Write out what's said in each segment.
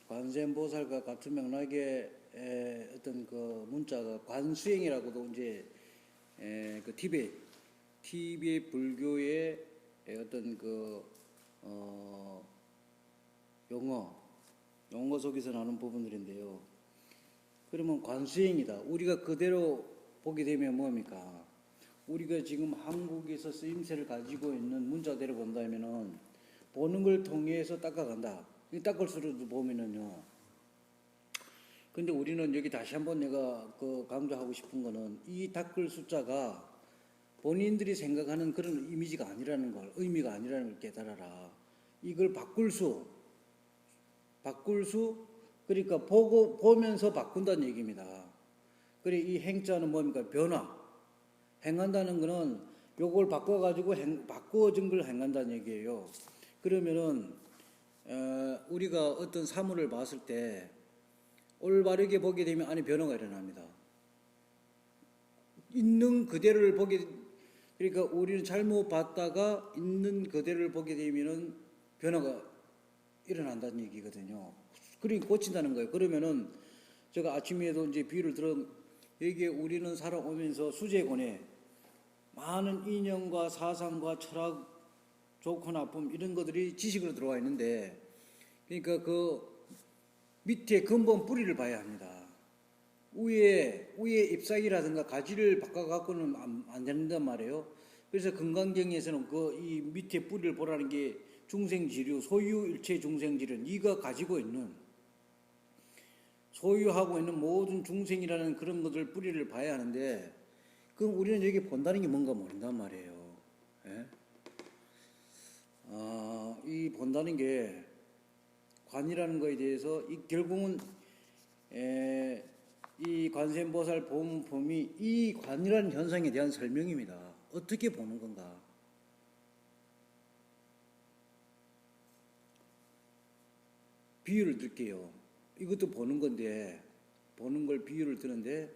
관세음보살과 같은 맥락의 어떤 그 문자가 관수행이라고도 이제 그 티베트 불교의 어떤 그 용어 속에서 나오는 부분들인데요. 그러면 관수행이다. 우리가 그대로 보게 되면 뭡니까? 우리가 지금 한국에서 쓰임새를 가지고 있는 문자대로 본다면은 보는 걸 통해서 닦아간다. 이 닦을 수로도 보면은요. 근데 우리는 여기 다시 한번 내가 그 강조하고 싶은 거는 이 닦을 숫자가 본인들이 생각하는 그런 이미지가 아니라는 걸, 의미가 아니라는 걸 깨달아라. 이걸 바꿀 수, 그러니까 보면서 바꾼다는 얘기입니다. 그래, 이 행자는 뭡니까? 변화. 행한다는 거는 요걸 바꿔가지고 바꿔진 걸 행한다는 얘기예요. 그러면은, 우리가 어떤 사물을 봤을 때 올바르게 보게 되면 안에 변화가 일어납니다. 있는 그대로를 그러니까 우리는 잘못 봤다가 있는 그대로를 보게 되면은 변화가 일어난다는 얘기거든요. 그러니까 고친다는 거예요. 그러면은 제가 아침에도 이제 비유를 여기에 우리는 살아오면서 수제권에 많은 이념과 사상과 철학, 좋고 나쁨 이런 것들이 지식으로 들어와 있는데, 그러니까 그 밑에 근본 뿌리를 봐야 합니다. 위에 잎사귀라든가 가지를 바꿔갖고는 안 된단 말이에요. 그래서 건강경에서는 이 밑에 뿌리를 보라는 게 중생지류, 소유일체 중생지류, 네가 가지고 있는, 소유하고 있는 모든 중생이라는 그런 것들 뿌리를 봐야 하는데, 그럼 우리는 여기 본다는 게 뭔가 모른단 말이에요. 예? 이 본다는 게 관이라는 거에 대해서 결국은 이 관세음보살 보험품이 이 관이라는 현상에 대한 설명입니다. 어떻게 보는 건가? 비유를 들게요. 이것도 보는 건데, 보는 걸 비유를 드는데,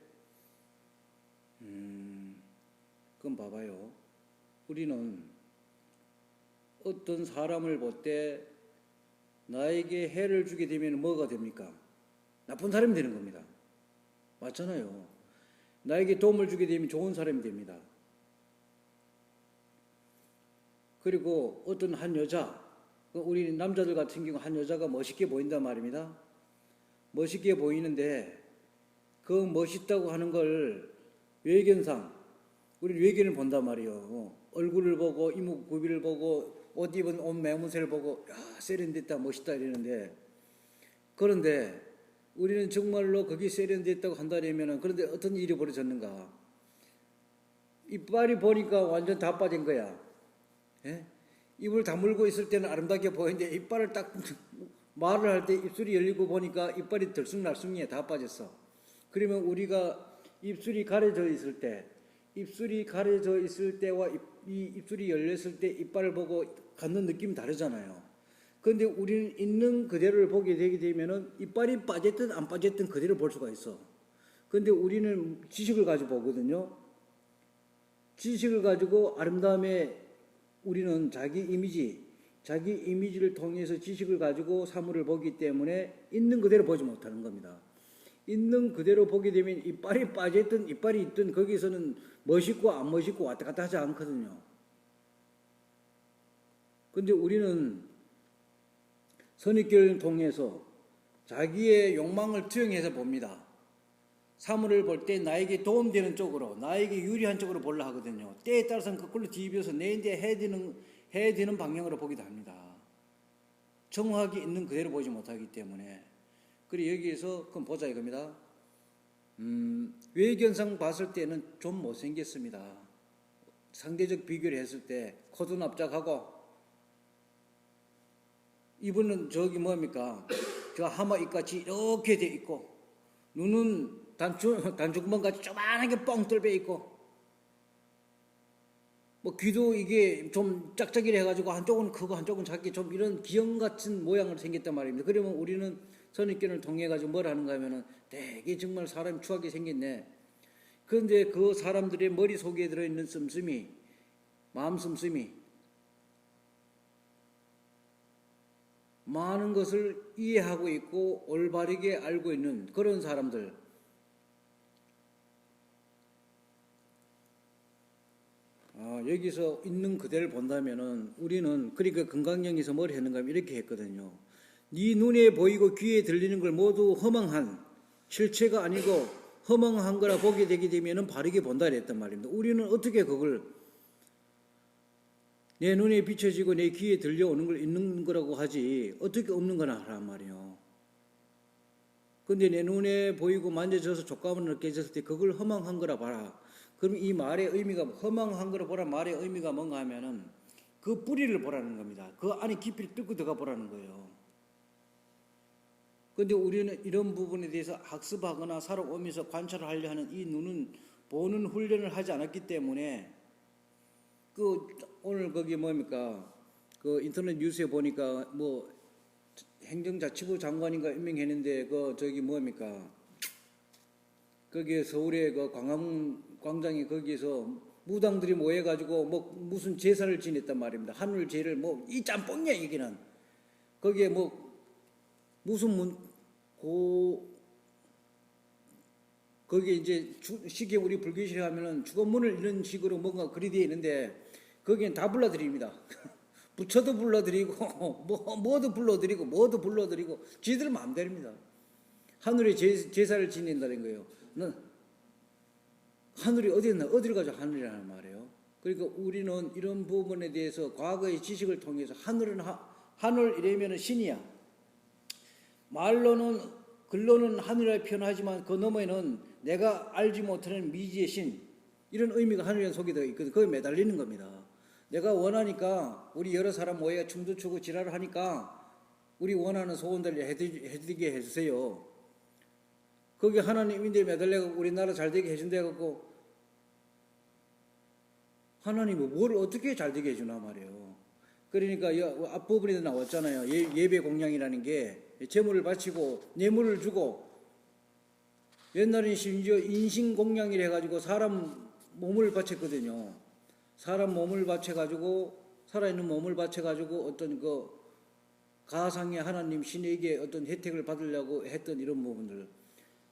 그럼 봐봐요. 우리는 어떤 사람을 볼 때 나에게 해를 주게 되면 뭐가 됩니까? 나쁜 사람이 되는 겁니다. 맞잖아요. 나에게 도움을 주게 되면 좋은 사람이 됩니다. 그리고 어떤 한 여자, 우리 남자들 같은 경우 한 여자가 멋있게 보인단 말입니다. 멋있게 보이는데 그 멋있다고 하는 걸 외견상, 우리 외견을 본단 말이에요. 얼굴을 보고 이목구비를 보고 옷 입은 옷 매무새를 보고 야 세련됐다 멋있다 이러는데, 그런데 우리는 정말로 그게 세련됐다고 한다면 그런데 어떤 일이 벌어졌는가? 이빨이 보니까 완전 다 빠진 거야. 예? 입을 다물고 있을 때는 아름답게 보이는데 이빨을 딱 말을 할 때 입술이 열리고 보니까 이빨이 들쑥날쑥해 다 빠졌어. 그러면 우리가 입술이 가려져 있을 때와 이 입술이 열렸을 때 이빨을 보고 갖는 느낌이 다르잖아요. 그런데 우리는 있는 그대로를 보게 되게 되면은 이빨이 빠졌든 안 빠졌든 그대로 볼 수가 있어. 그런데 우리는 지식을 가지고 보거든요. 지식을 가지고 아름다움에 우리는 자기 이미지를 통해서 지식을 가지고 사물을 보기 때문에 있는 그대로 보지 못하는 겁니다. 있는 그대로 보게 되면 이빨이 빠졌든 이빨이 있든 거기서는 멋있고 안 멋있고 왔다 갔다 하지 않거든요. 그런데 우리는 선입견을 통해서 자기의 욕망을 투영해서 봅니다. 사물을 볼 때 나에게 도움되는 쪽으로, 나에게 유리한 쪽으로 보려 하거든요. 때에 따라서는 거꾸로 뒤집어서 내인데 해야 되는 방향으로 보기도 합니다. 정확하게 있는 그대로 보지 못하기 때문에. 그리고 여기에서 그럼 보자 이겁니다. 외견상 봤을 때는 좀 못생겼습니다. 상대적 비교를 했을 때 코도 납작하고, 이분은 저기 뭡니까? 저 하마 입같이 이렇게 돼 있고, 눈은 단추구멍같이 조만하게 뻥 뚫려 있고, 뭐 귀도 이게 좀 짝짝이래 해가지고 한쪽은 크고 한쪽은 작게 좀 이런 기형 같은 모양으로 생겼단 말입니다. 그러면 우리는 선입견을 통해 가지고 뭘 하는가 하면은 되게 정말 사람이 추하게 생겼네. 그런데 그 사람들의 머릿속에 들어있는 마음 씀씀이 많은 것을 이해하고 있고 올바르게 알고 있는 그런 사람들, 여기서 있는 그대를 본다면은 우리는 그러니까 건강영에서 뭘 했는가 하면 이렇게 했거든요. 네 눈에 보이고 귀에 들리는 걸 모두 허망한 실체가 아니고 허망한 거라 보게 되게 되면은 바르게 본다 그랬단 말입니다. 우리는 어떻게 그걸 내 눈에 비춰지고 내 귀에 들려오는 걸 있는 거라고 하지 어떻게 없는 거나 하란 말이에요. 근데 내 눈에 보이고 만져져서 촉감을 느껴졌을 때 그걸 허망한 거라 봐라. 그럼 이 말의 의미가 허망한 거라 보라 말의 의미가 뭔가 하면은 그 뿌리를 보라는 겁니다. 그 안에 깊이를 뚫고 들어가 보라는 거예요. 근데 우리는 이런 부분에 대해서 학습하거나 살아오면서 관찰을 하려 하는 이 눈은 보는 훈련을 하지 않았기 때문에 그 오늘 거기 뭡니까 그 인터넷 뉴스에 보니까 뭐 행정자치부 장관인가 임명했는데 그 저기 뭡니까 거기에 서울에 그 광화문 광장에 거기에서 무당들이 모여가지고 뭐 무슨 제사를 지냈단 말입니다. 하늘제를 뭐 이 짬뽕이야 이게는 거기에 뭐 무슨 거기에 이제 시계 우리 불교시에 하면은 주거문을 이런 식으로 뭔가 글이 되어 있는데 거기엔 다 불러드립니다. 부처도 불러드리고 뭐도 불러드리고 지들 마음대로입니다. 하늘에 제사를 지낸다는 거예요. 하늘이 어디 있나 어디를 가지고 하늘이라는 말이에요. 그러니까 우리는 이런 부분에 대해서 과거의 지식을 통해서 하늘 이래면은 신이야. 말로는 글로는 하늘이라 표현하지만 그 너머에는 내가 알지 못하는 미지의 신 이런 의미가 하늘이라는 속에 들어 있거든. 거기에 매달리는 겁니다. 내가 원하니까 우리 여러 사람 모여 춤도 추고 지랄을 하니까 우리 원하는 소원들을 해드리게 해주세요. 거기 하나님인데 매달려갖고 우리나라 잘되게 해준다갖고 하나님이 뭘 어떻게 잘되게 해주나 말이에요. 그러니까 앞부분에도 나왔잖아요. 예배 공양이라는 게 제물을 바치고 뇌물을 주고 옛날에는 심지어 인신 공양이라 해가지고 사람 몸을 바쳤거든요. 사람 몸을 바쳐가지고 살아있는 몸을 바쳐가지고 어떤 그 가상의 하나님 신에게 어떤 혜택을 받으려고 했던 이런 부분들.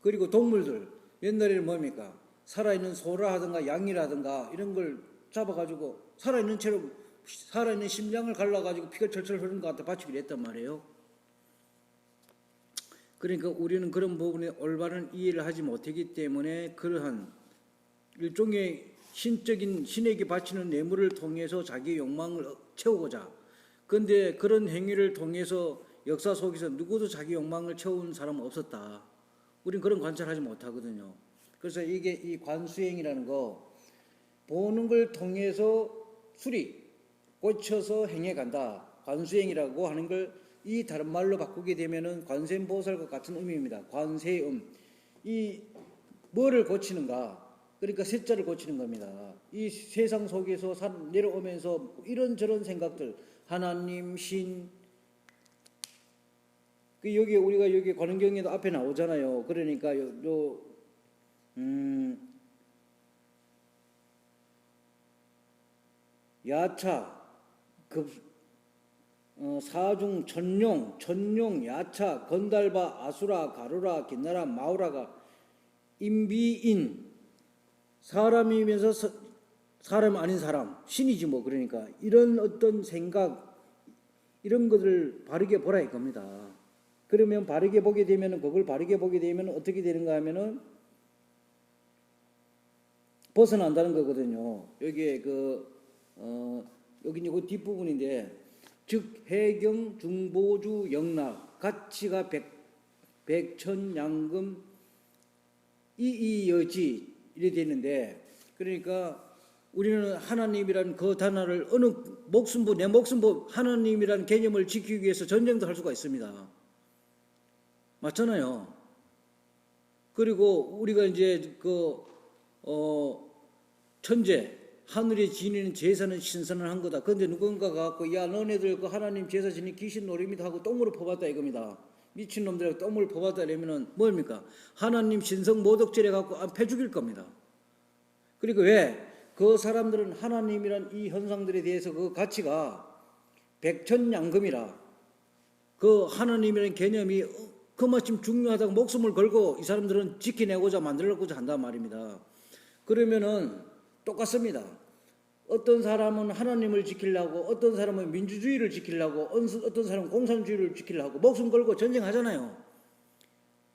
그리고 동물들 옛날에는 뭡니까 살아있는 소라 하든가 양이라든가 이런 걸 잡아가지고 살아있는 채로 살아있는 심장을 갈라가지고 피가 철철 흐르는 것 같아 바치기로 했단 말이에요. 그러니까 우리는 그런 부분에 올바른 이해를 하지 못하기 때문에 그러한 일종의 신적인 신에게 바치는 뇌물을 통해서 자기의 욕망을 채우고자 그런데 그런 행위를 통해서 역사 속에서 누구도 자기 욕망을 채운 사람은 없었다. 우리는 그런 관찰하지 못하거든요. 그래서 이게 이 관수행이라는 거 보는 걸 통해서 꽂혀서 행해간다. 관수행이라고 하는 걸 이 다른 말로 바꾸게 되면은 관세음보살과 같은 의미입니다. 관세음. 이 뭐를 고치는가? 그러니까 세자를 고치는 겁니다. 이 세상 속에서 내려오면서 이런저런 생각들, 하나님, 신, 여기 우리가 여기 관원경에도 앞에 나오잖아요. 그러니까 야차, 사중, 천룡, 야차, 건달바, 아수라, 가루라, 긴나라, 마우라가 인비인 사람이면서 사람 아닌 사람 신이지 뭐. 그러니까 이런 어떤 생각 이런 것을 바르게 보라 이겁니다. 그러면 바르게 보게 되면 그걸 바르게 보게 되면 어떻게 되는가 하면은 벗어난다는 거거든요. 여기에 여기 그 뒷부분인데 즉 해경 중보주 영락 가치가 백천양금 이여지 이래 되는데 그러니까 우리는 하나님이란 그 단어를 어느 내 목숨부 하나님이란 개념을 지키기 위해서 전쟁도 할 수가 있습니다. 맞잖아요. 그리고 우리가 이제 천재 하늘에 지니는 제사는 신선을 한 거다. 그런데 누군가가 갖고 야 너네들 그 하나님 제사 지니 귀신 노립니다 하고 똥으로 퍼봤다 이겁니다. 미친놈들하고 똥을 퍼봤다 이러면은 뭡니까? 하나님 신성 모독죄를 갖고 패 죽일 겁니다. 그리고 왜? 그 사람들은 하나님이란 이 현상들에 대해서 그 가치가 백천양금이라 그 하나님이라는 개념이 그만큼 중요하다고 목숨을 걸고 이 사람들은 지켜내고자 만들려고자 한단 말입니다. 그러면은 똑같습니다. 어떤 사람은 하나님을 지키려고, 어떤 사람은 민주주의를 지키려고, 어떤 사람은 공산주의를 지키려고 목숨 걸고 전쟁하잖아요.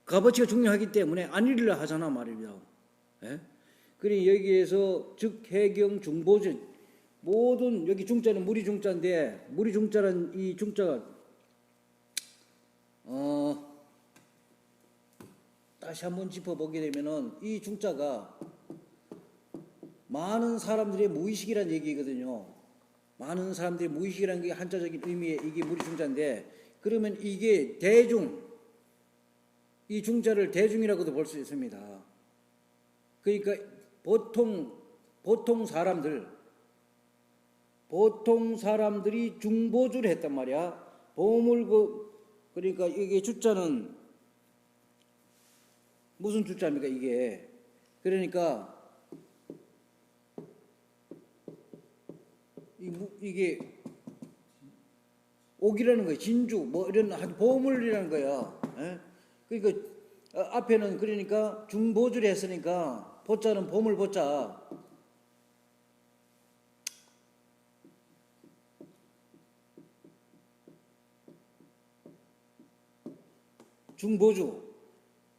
값어치가 중요하기 때문에 안일을 하잖아 말입니다. 예? 그러니 여기에서 즉 해경 중보전 모든 여기 중자는 무리 중자인데 무리 중자란 이 중자가 다시 한번 짚어보게 되면은 이 중자가 많은 사람들의 무의식이란 얘기거든요. 많은 사람들의 무의식이라는 게 한자적인 의미의 이게 무리 중자인데 그러면 이게 대중 이 중자를 대중이라고도 볼 수 있습니다. 그러니까 보통 사람들이 중보주를 했단 말이야. 보물 그러니까 이게 주자는 무슨 주자입니까 이게? 그러니까 이게 옥이라는 거예요. 진주 뭐 이런 아주 보물이라는 거야. 예? 그러니까 앞에는 그러니까 중보주를 했으니까 보자는 보물 보자. 중보주.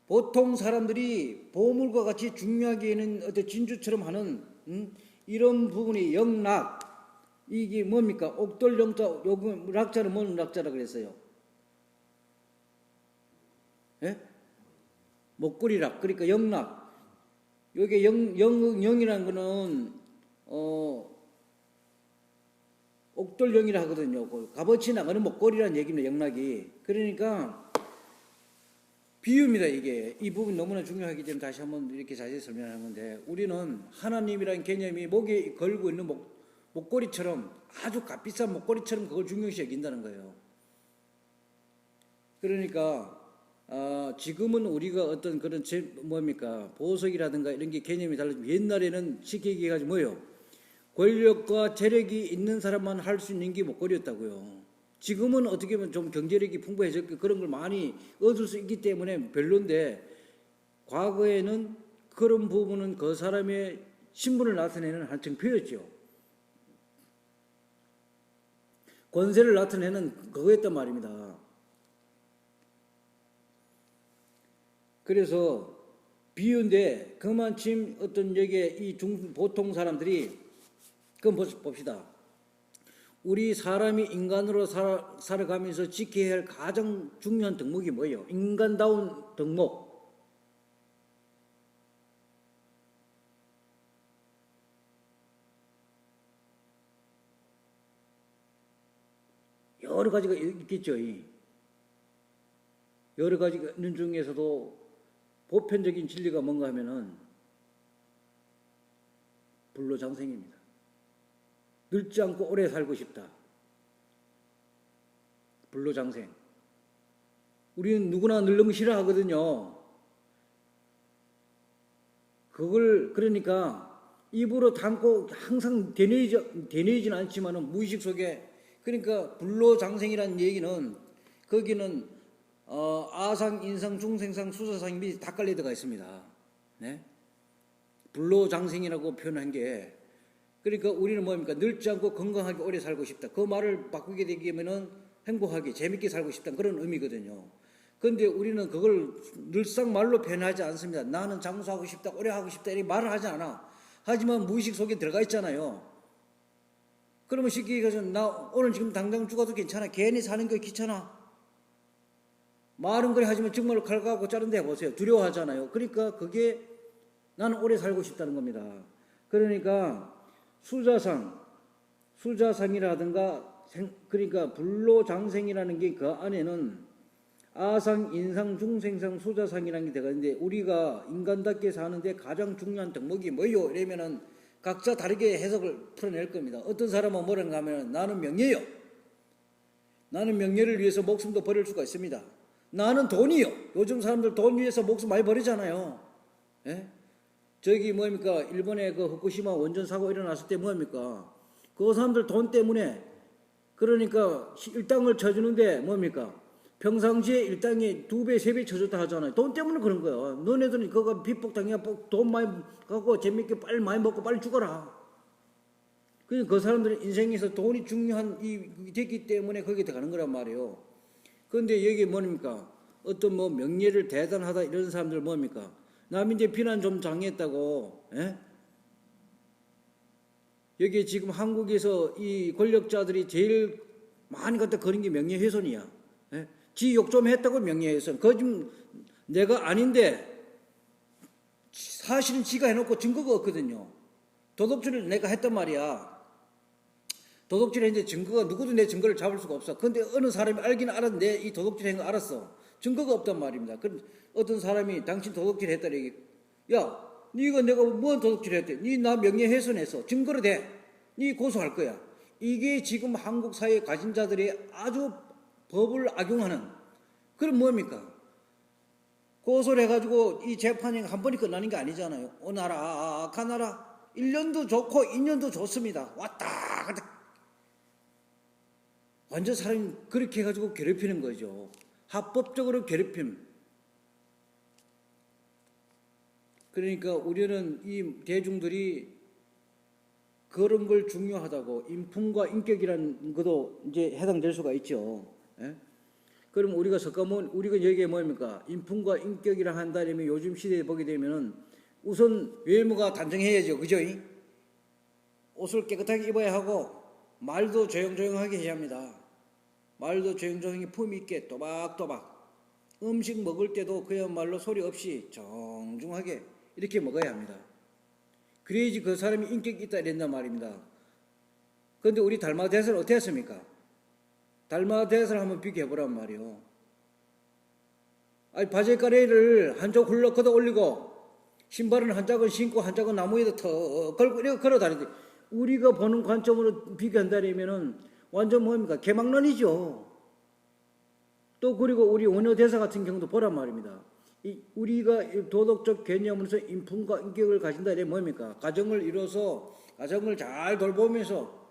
보통 사람들이 보물과 같이 중요하게 여기는 어떤 진주처럼 하는 이런 부분이 영락. 이게 뭡니까? 옥돌 영자, 요금 락자는 뭔 락자라 그랬어요? 예? 목걸이락. 그러니까 영락. 요게 영이라는 거는 옥돌영이라 하거든요. 값어치 나가는 목걸이라는 얘기입니다. 영락이. 그러니까 비유입니다. 이게 이 부분 너무나 중요하기 때문에 다시 한번 이렇게 자세히 설명하는데 우리는 하나님이라는 개념이 목에 걸고 있는 목걸이처럼 아주 값비싼 목걸이처럼 그걸 중요시 여긴다는 거예요. 그러니까 지금은 우리가 어떤 그런 뭡니까 보석이라든가 이런 게 개념이 달라지면 옛날에는 쉽게 얘기해가지고 뭐예요? 권력과 재력이 있는 사람만 할 수 있는 게 목걸이였다고요. 지금은 어떻게 보면 좀 경제력이 풍부해졌고 그런 걸 많이 얻을 수 있기 때문에 별론데 과거에는 그런 부분은 그 사람의 신분을 나타내는 한 증표였죠. 권세를 나타내는 그거였단 말입니다. 그래서 비유인데 그만큼 어떤 여기에 이 보통 사람들이 그럼 봅시다. 우리 사람이 인간으로 살아가면서 지켜야 할 가장 중요한 덕목이 뭐예요? 인간다운 덕목. 여러 가지가 있겠죠. 여러 가지가 있는 중에서도 보편적인 진리가 뭔가 하면은 불로장생입니다. 늙지 않고 오래 살고 싶다. 불로장생. 우리는 누구나 늙는 거 싫어하거든요. 그걸 그러니까 입으로 담고 항상 되뇌이진 않지만은 무의식 속에 그러니까 불로장생이라는 얘기는 거기는 아상, 인상, 중생상, 수사상이 밑에 다 깔려 들어가 있습니다. 네? 불로장생이라고 표현한 게 그러니까 우리는 뭡니까? 늙지 않고 건강하게 오래 살고 싶다. 그 말을 바꾸게 되면은 행복하게 재밌게 살고 싶다 그런 의미거든요. 그런데 우리는 그걸 늘상 말로 표현하지 않습니다. 나는 장수하고 싶다, 오래 하고 싶다 이렇게 말을 하지 않아. 하지만 무의식 속에 들어가 있잖아요. 그러면 쉽게 얘기해서 나 오늘 지금 당장 죽어도 괜찮아. 괜히 사는 게 귀찮아. 말은 그래 하지만 정말 칼 갖고 자른데 해보세요. 두려워하잖아요. 그러니까 그게 나는 오래 살고 싶다는 겁니다. 그러니까 수자상이라든가 그러니까 불로장생이라는 게 그 안에는 아상, 인상, 중생상, 수자상이라는 게 들어가는데 우리가 인간답게 사는데 가장 중요한 덕목이 뭐요? 이러면은 각자 다르게 해석을 풀어낼 겁니다. 어떤 사람은 뭐라는가 하면 나는 명예요. 나는 명예를 위해서 목숨도 버릴 수가 있습니다. 나는 돈이요. 요즘 사람들 돈 위해서 목숨 많이 버리잖아요. 예? 저기 뭡니까 일본의 그 후쿠시마 원전 사고 일어났을 때 뭡니까 그 사람들 돈 때문에 그러니까 일당을 쳐주는데 뭡니까 평상시에 일당에 2배, 3배 쳐줬다 하잖아요. 돈 때문에 그런 거야. 너네들은 그거 빚복당해 돈 많이 갖고 재밌게 빨리 많이 먹고 빨리 죽어라. 그 사람들은 인생에서 돈이 중요한 이 됐기 때문에 거기에 들어가는 거란 말이에요. 그런데 여기 뭡니까? 어떤 뭐 명예를 대단하다 이런 사람들 뭡니까? 남이 이제 비난 좀 당했다고, 예? 여기 지금 한국에서 이 권력자들이 제일 많이 갖다 거는 게 명예훼손이야. 예? 지 욕 좀 했다고 명예훼손. 그거 지금 내가 아닌데 사실은 지가 해놓고 증거가 없거든요. 도둑질을 내가 했단 말이야. 도둑질 했는데 증거가 누구도 내 증거를 잡을 수가 없어. 근데 어느 사람이 알긴 알았는데 이 도둑질 한 거 알았어. 증거가 없단 말입니다. 어떤 사람이 당신 도둑질 했다 얘기. 야, 네가 내가 뭔 도둑질 했대? 네 나 명예훼손했어. 증거로 대. 네 고소할 거야. 이게 지금 한국 사회 가진 자들이 아주 법을 악용하는. 그럼 뭡니까? 고소를 해가지고 이 재판이 한 번이 끝나는 게 아니잖아요. 오나라 가나라 1년도 좋고 2년도 좋습니다. 왔다 갔다. 완전 사람이 그렇게 해가지고 괴롭히는 거죠. 합법적으로 괴롭힘. 그러니까 우리는 이 대중들이 그런 걸 중요하다고 인품과 인격이라는 것도 이제 해당될 수가 있죠. 예? 그럼 우리가 석가모니 우리가 여기에 뭡니까? 인품과 인격이라 한다면 요즘 시대에 보게 되면은 우선 외모가 단정해야죠. 그죠? 옷을 깨끗하게 입어야 하고 말도 조용조용하게 해야 합니다. 말도 조용조용히 품 있게 또박또박. 음식 먹을 때도 그야말로 소리 없이 정중하게 이렇게 먹어야 합니다. 그래야지 그 사람이 인격이 있다 이랬단 말입니다. 그런데 우리 달마대사를 어떻게 했습니까? 달마대사를 한번 비교해보란 말이요. 아니 바지가래를 한쪽 훌러 걷어 올리고 신발은 한 짝은 신고 한 짝은 나무에다 턱 걸고 이렇게 걸어 다니는데 우리가 보는 관점으로 비교한다면은 완전 뭡니까? 개망론이죠. 또 그리고 우리 원효대사 같은 경우도 보란 말입니다. 우리가 도덕적 개념으로서 인품과 인격을 가진다 이게 뭡니까? 가정을 이뤄서 가정을 잘 돌보면서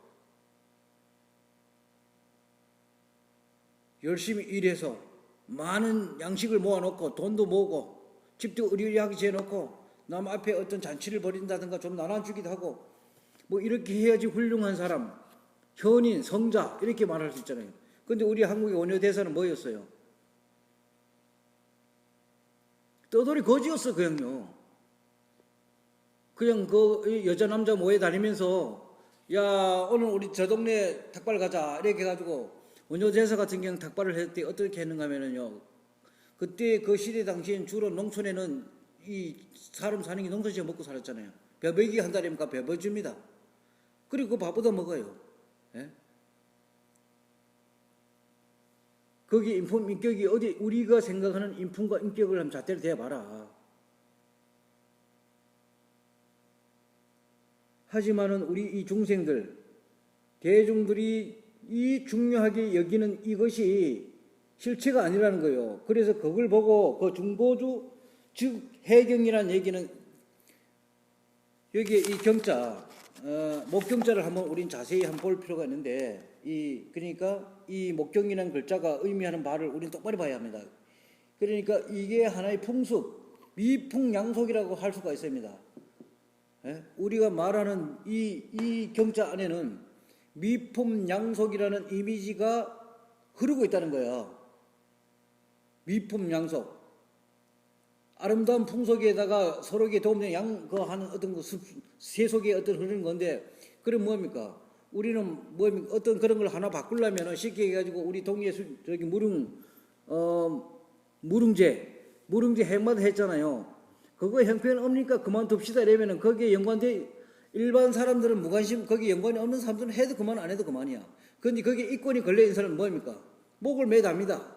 열심히 일해서 많은 양식을 모아놓고 돈도 모으고 집도 의리하게 지어놓고 남 앞에 어떤 잔치를 벌인다든가 좀 나눠주기도 하고 뭐 이렇게 해야지 훌륭한 사람, 현인, 성자 이렇게 말할 수 있잖아요. 그런데 우리 한국의 원효대사는 뭐였어요? 떠돌이 거지였어 그냥요. 그냥 그 여자 남자 모여 다니면서 야 오늘 우리 저 동네 닭발 가자 이렇게 해가지고 원효대사 같은 경우 닭발을 할 때 어떻게 했는가 하면은요. 그때 그 시대 당시엔 주로 농촌에는 이 사람 사는 게 농사지어 먹고 살았잖아요. 벼베기 한 달이니까 벼버줍니다. 그리고 그 밥보다 먹어요. 예? 거기 인품, 인격이 어디 우리가 생각하는 인품과 인격을 한번 잣대로 대봐라. 하지만은 우리 이 중생들, 대중들이 이 중요하게 여기는 이것이 실체가 아니라는 거예요. 그래서 그걸 보고 그 중보주, 즉 해경이라는 얘기는 여기에 이 경자, 목경자를 한번 우린 자세히 한번 볼 필요가 있는데 그러니까 이 목경이라는 글자가 의미하는 바를 우리는 똑바로 봐야 합니다. 그러니까 이게 하나의 풍습, 미풍양속이라고 할 수가 있습니다. 예? 우리가 말하는 이 경자 안에는 미품양속이라는 이미지가 흐르고 있다는 거예요. 미품양속. 아름다운 풍속에다가 서로에게 도움되는 하는 어떤 세속의 어떤 흐르는 건데, 그럼 뭡니까? 우리는 뭡니까? 어떤 그런 걸 하나 바꾸려면 쉽게 해가지고 우리 동네 저기 무릉제 행마다 했잖아요. 그거 형편 없으니까 그만둡시다 이러면은 거기에 연관돼 일반 사람들은 무관심, 거기 연관이 없는 사람들은 해도 그만 안 해도 그만이야. 그런데 거기에 이권이 걸려있는 사람은 뭡니까? 목을 매답니다.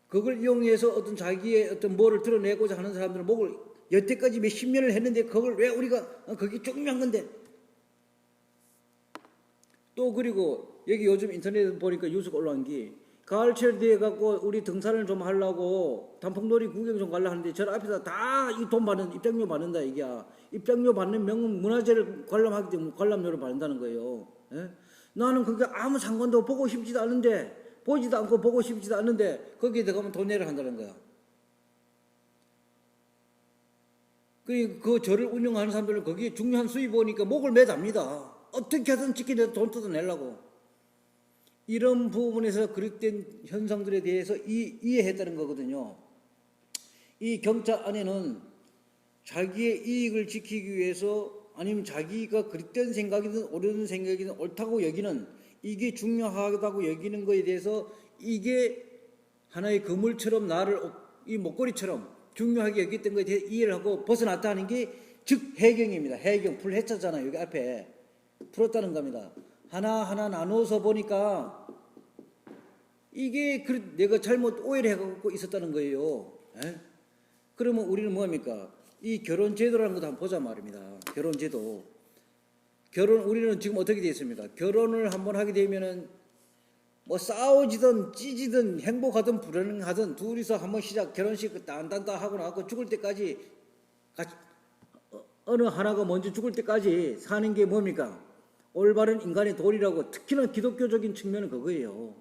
그걸 이용해서 어떤 자기의 어떤 뭐를 드러내고자 하는 사람들은 목을 여태까지 몇십 년을 했는데 그걸 왜 우리가 그게 중요한 건데. 또 그리고 여기 요즘 인터넷에 보니까 뉴스가 올라온 게 가을철 뒤에 갖고 우리 등산을 좀 하려고 단풍놀이 구경 좀 가려 하는데 저 앞에서 다 이 돈 받는 입장료 받는다 이게야. 입장료 받는 명문 문화재를 관람하기 때문에 관람료를 받는다는 거예요. 예? 나는 그게 아무 상관도 보고 싶지도 않은데 보지도 않고 보고 싶지도 않는데 거기에 들어가면 돈 내를 한다는 거야. 그 절을 운영하는 사람들은 거기에 중요한 수입이 오니까 목을 매답니다. 어떻게 하든 지키내서 돈 뜯어내려고. 이런 부분에서 그릇된 현상들에 대해서 이해했다는 거거든요. 이 경찰 안에는 자기의 이익을 지키기 위해서 아니면 자기가 그릇된 생각이든 옳은 생각이든 옳다고 여기는 이게 중요하다고 여기는 거에 대해서 이게 하나의 그물처럼 나를 이 목걸이처럼 중요하게 여겼던 것에 대해 이해를 하고 벗어났다 하는 게 즉 해경입니다. 해경 풀했잖아요. 여기 앞에 풀었다는 겁니다. 하나하나 나눠서 보니까 이게 내가 잘못 오해를 해갖고 있었다는 거예요. 에? 그러면 우리는 뭐합니까? 이 결혼제도라는 것도 한번 보자 말입니다. 결혼제도. 우리는 지금 어떻게 되어 있습니까? 결혼을 한번 하게 되면은 뭐 싸우지든 찌지든 행복하든 불행하든 둘이서 한번 결혼식 딴딴따 하고 나서 죽을 때까지 어느 하나가 먼저 죽을 때까지 사는 게 뭡니까? 올바른 인간의 도리라고. 특히나 기독교적인 측면은 그거예요.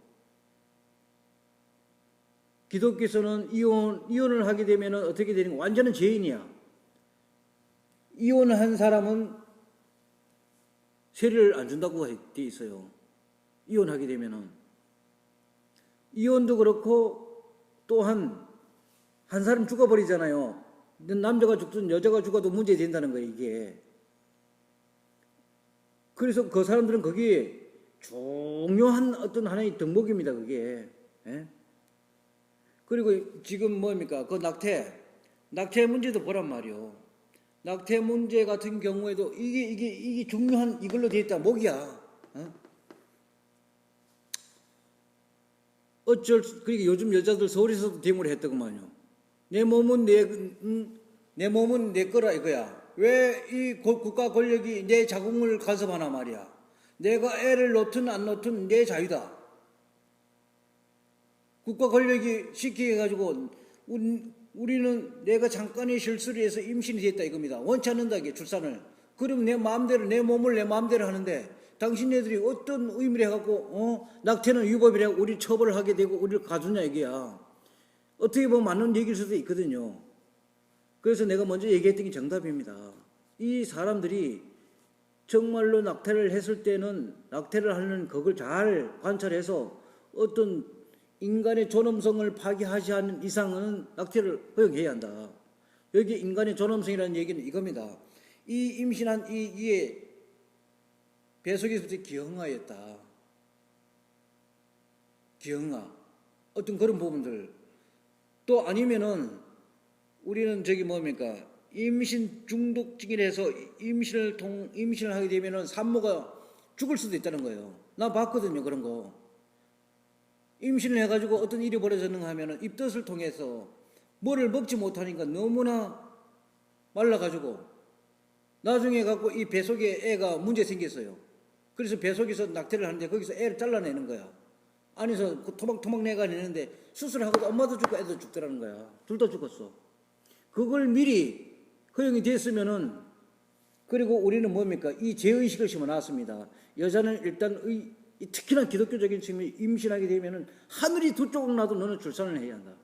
기독교에서는 이혼을 하게 되면 어떻게 되는 거야? 완전한 죄인이야. 이혼을 한 사람은 세례를 안 준다고 돼 있어요. 이혼하게 되면은. 이혼도 그렇고 또한 한 사람 죽어버리잖아요. 남자가 죽든 여자가 죽어도 문제 된다는 거예요, 이게. 그래서 그 사람들은 거기에 중요한 어떤 하나의 덕목입니다, 그게. 예? 그리고 지금 뭡니까? 그 낙태 문제도 보란 말이요. 낙태 문제 같은 경우에도 이게 중요한 이걸로 되어 있다. 목이야. 그러니까 요즘 여자들 서울에서도 데모를 했더구만요. 내 몸은 내 거라 이거야. 왜 이 국가 권력이 내 자궁을 간섭하나 말이야. 내가 애를 놓든 안 놓든 내 자유다. 국가 권력이 시키게 해가지고 우리는 내가 잠깐의 실수를 해서 임신이 됐다 이겁니다. 원치 않는다 이게 출산을. 그럼 내 마음대로 내 몸을 내 마음대로 하는데 당신네들이 어떤 의미를 해갖고 낙태는 위법이라 우리 처벌을 하게 되고 우리를 가두냐 얘기야. 어떻게 보면 맞는 얘기일 수도 있거든요. 그래서 내가 먼저 얘기했던 게 정답입니다. 이 사람들이 정말로 낙태를 했을 때는 낙태를 하는 그걸 잘 관찰해서 어떤 인간의 존엄성을 파괴하지 않는 이상은 낙태를 허용해야 한다. 여기 인간의 존엄성이라는 얘기는 이겁니다. 이 임신한 이게 뱃속에서부터 기형아였다. 기형아. 어떤 그런 부분들. 또 아니면은 우리는 뭡니까? 임신 중독증이라서 임신을 하게 되면은 산모가 죽을 수도 있다는 거예요. 나 봤거든요, 그런 거. 임신을 해가지고 어떤 일이 벌어졌는가 하면은 입덧을 통해서 뭐를 먹지 못하니까 너무나 말라가지고 나중에 갖고 이 뱃속에 애가 문제 생겼어요. 그래서 뱃속에서 낙태를 하는데 거기서 애를 잘라내는 거야. 안에서 토막토막 내가 내는데 수술하고도 엄마도 죽고 애도 죽더라는 거야. 둘 다 죽었어. 그걸 미리 허용이 됐으면은, 그리고 우리는 뭡니까? 이 죄의식을 심어놨습니다. 여자는 일단 특히나 기독교적인 측면이 임신하게 되면은 하늘이 두 조각 나도 너는 출산을 해야 한다.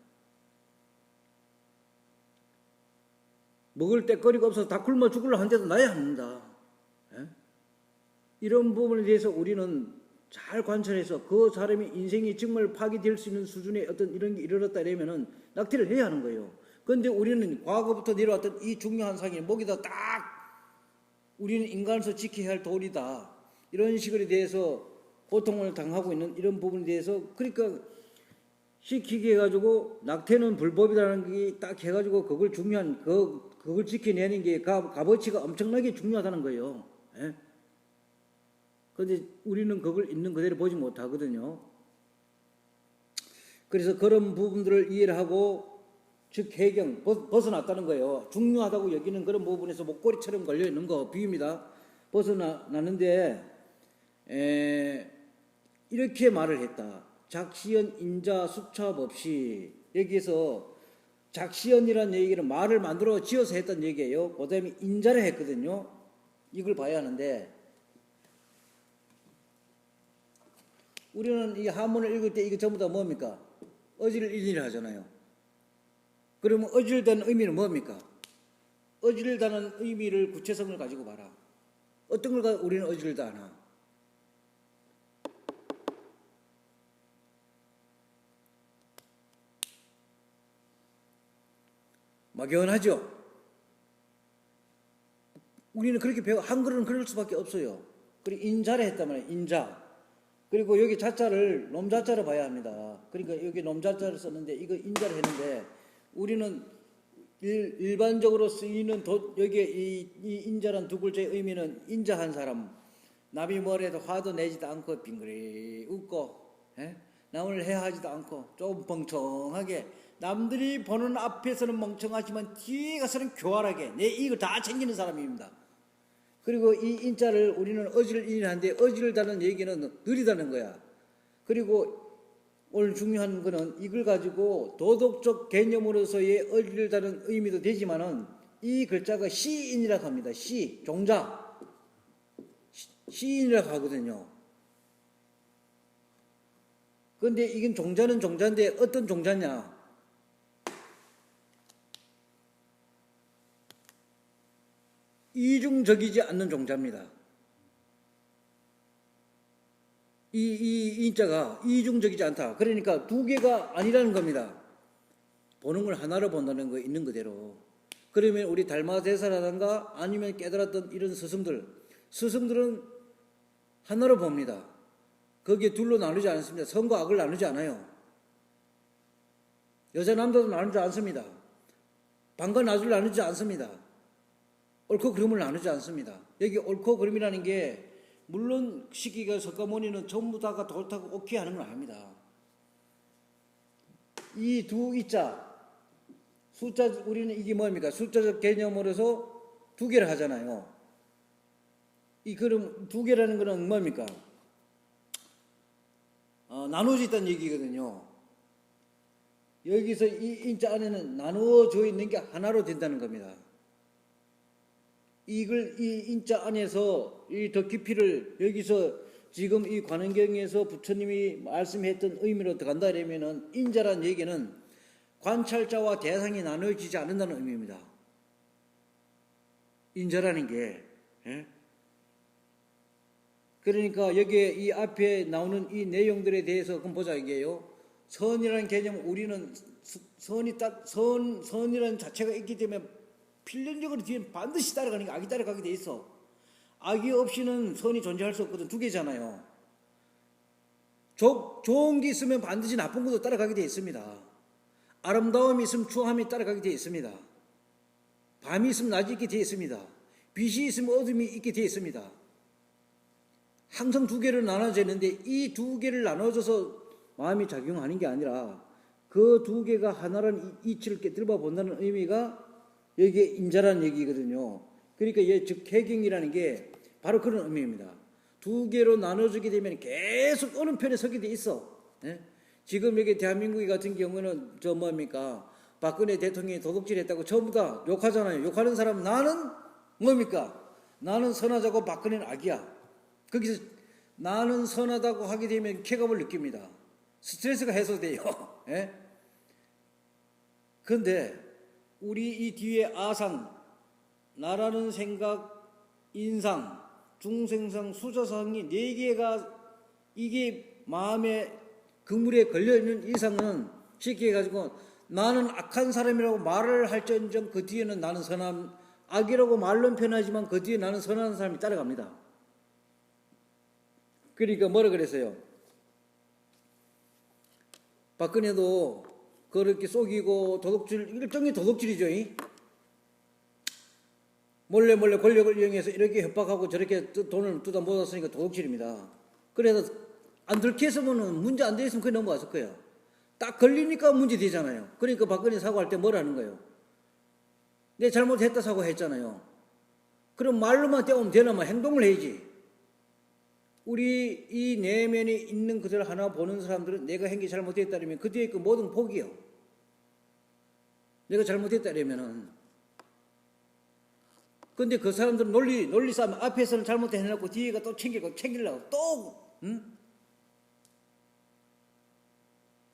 먹을 때거리가 없어서 다 굶어 죽으려 하는데도 나야 한다. 예? 이런 부분에 대해서 우리는 잘 관찰해서 그 사람의 인생이 정말 파괴될 수 있는 수준의 어떤 이런 게 이르렀다 이러면은 낙태를 해야 하는 거예요. 그런데 우리는 과거부터 내려왔던 이 중요한 상이 목에다 딱 우리는 인간으로서 지켜야 할 도리다. 이런 식으로 대해서 고통을 당하고 있는 이런 부분에 대해서 그러니까 시키게 해가지고 낙태는 불법이라는 게 딱 해가지고 그걸 중요한 그걸 지켜내는 게 값어치가 엄청나게 중요하다는 거예요. 예? 그런데 우리는 그걸 있는 그대로 보지 못하거든요. 그래서 그런 부분들을 이해를 하고 즉 해경 벗어났다는 거예요. 중요하다고 여기는 그런 부분에서 목걸이처럼 걸려있는 거 비유입니다. 벗어났는데 이렇게 말을 했다. 작시연 인자 수첩 없이. 여기에서 작시연이라는 얘기는 말을 만들어 지어서 했던 얘기예요. 그 다음에 인자를 했거든요. 이걸 봐야 하는데 우리는 이 한문을 읽을 때 이게 전부 다 뭡니까? 어지를 일일이 하잖아요. 그러면 어질다는 의미는 뭡니까? 어질다는 의미를 구체성을 가지고 봐라. 어떤 걸 우리는 어질다 하나? 막연하죠? 우리는 그렇게 배워, 한글은 그럴 수밖에 없어요. 그리고 인자를 했단 말이에요, 인자. 그리고 여기 자자를 놈자자로 봐야 합니다. 그러니까 여기 놈자자를 썼는데 이거 인자를 했는데 우리는 일반적으로 쓰이는 여기에 이 인자란 두 글자의 의미는 인자한 사람, 남이 뭐래도 화도 내지도 않고 빙그레 웃고 남을 해하지도 않고 좀 멍청하게 남들이 보는 앞에서는 멍청하지만 뒤에 가서는 교활하게 내 이익을 다 챙기는 사람입니다. 그리고 이 인자를 우리는 어질인한데 어질다는 얘기는 느리다는 거야. 그리고 오늘 중요한 거는 이걸 가지고 도덕적 개념으로서의 어질다는 의미도 되지만은 이 글자가 시인이라고 합니다. 시, 종자. 시인이라고 하거든요. 그런데 이건 종자는 종자인데 어떤 종자냐? 이중적이지 않는 종자입니다. 이 인자가 이중적이지 않다. 그러니까 두 개가 아니라는 겁니다. 보는 걸 하나로 본다는 거 있는 그대로. 그러면 우리 달마대사라든가 아니면 깨달았던 이런 스승들은 하나로 봅니다. 거기에 둘로 나누지 않습니다. 선과 악을 나누지 않아요. 여자 남자도 나누지 않습니다. 방과 낮을 나누지 않습니다. 옳고 그름을 나누지 않습니다. 여기 옳고 그름이라는 게 물론 시기가 석가모니는 전부 다가 옳다고 오케이 하는 건 아닙니다. 이 두 이자 숫자 우리는 이게 뭡니까? 숫자적 개념으로서 두 개를 하잖아요. 이 그럼 두 개라는 거는 뭡니까? 나누어져 있다는 얘기거든요. 여기서 이 인자 안에는 나누어져 있는 게 하나로 된다는 겁니다. 이 인자 안에서 이 더 깊이를 여기서 지금 이 관원경에서 부처님이 말씀했던 의미로 들어간다 그러면은 인자란 얘기는 관찰자와 대상이 나눠지지 않는다는 의미입니다. 인자라는 게. 그러니까 여기에 이 앞에 나오는 이 내용들에 대해서 한번 보자 이게요. 선이라는 개념 우리는 선이라는 자체가 있기 때문에 필연적으로 뒤에 반드시 따라가는 게 악이 따라가게 돼 있어. 악이 없이는 선이 존재할 수 없거든. 두 개잖아요. 좋은 게 있으면 반드시 나쁜 것도 따라가게 돼 있습니다. 아름다움이 있으면 추함이 따라가게 돼 있습니다. 밤이 있으면 낮이 있게 돼 있습니다. 빛이 있으면 어둠이 있게 돼 있습니다. 항상 두 개를 나눠져 있는데 이 두 개를 나눠져서 마음이 작용하는 게 아니라 그 두 개가 하나라는 이치를 깨뜨려 본다는 의미가 여기에 인자라는 얘기거든요. 그러니까 즉해경이라는 게 바로 그런 의미입니다. 두 개로 나눠지게 되면 계속 어느 편에 서게 돼 있어. 지금 여기 대한민국 같은 경우는 뭡니까? 박근혜 대통령이 도둑질했다고 전부 다 욕하잖아요. 욕하는 사람 나는 뭡니까? 나는 선하자고 박근혜는 악이야. 거기서 나는 선하다고 하게 되면 쾌감을 느낍니다. 스트레스가 해소돼요. 그런데 우리 이 뒤에 아상, 나라는 생각, 인상, 중생상, 수저상이 4개가 이게 마음의 그물에 걸려있는 이상은 쉽게 해가지고 나는 악한 사람이라고 말을 할지언정 그 뒤에는 나는 선한 악이라고 말론 표현하지만 그 뒤에 나는 선한 사람이 따라갑니다. 그러니까 뭐라 그랬어요? 박근혜도 그렇게 속이고 도둑질, 일종의 도둑질이죠. 몰래 권력을 이용해서 이렇게 협박하고 저렇게 돈을 뜯어 모았으니까 도둑질입니다. 그래서 안 들켰으면 문제 안 돼 있으면 그게 넘어갔을 거예요. 딱 걸리니까 문제 되잖아요. 그러니까 박근혜 사과할 때 뭐라는 거예요? 내 잘못했다 사과했잖아요. 그럼 말로만 떼우면 되나만 행동을 해야지. 우리 이 내면에 있는 그들 하나 보는 사람들은 내가 한 게 잘못했다면 그 뒤에 그 모든 복이요. 내가 잘못했다면은. 근데 그 사람들은 논리 싸움 앞에서는 잘못해놓고 뒤에가 또 챙기려고 또, 응?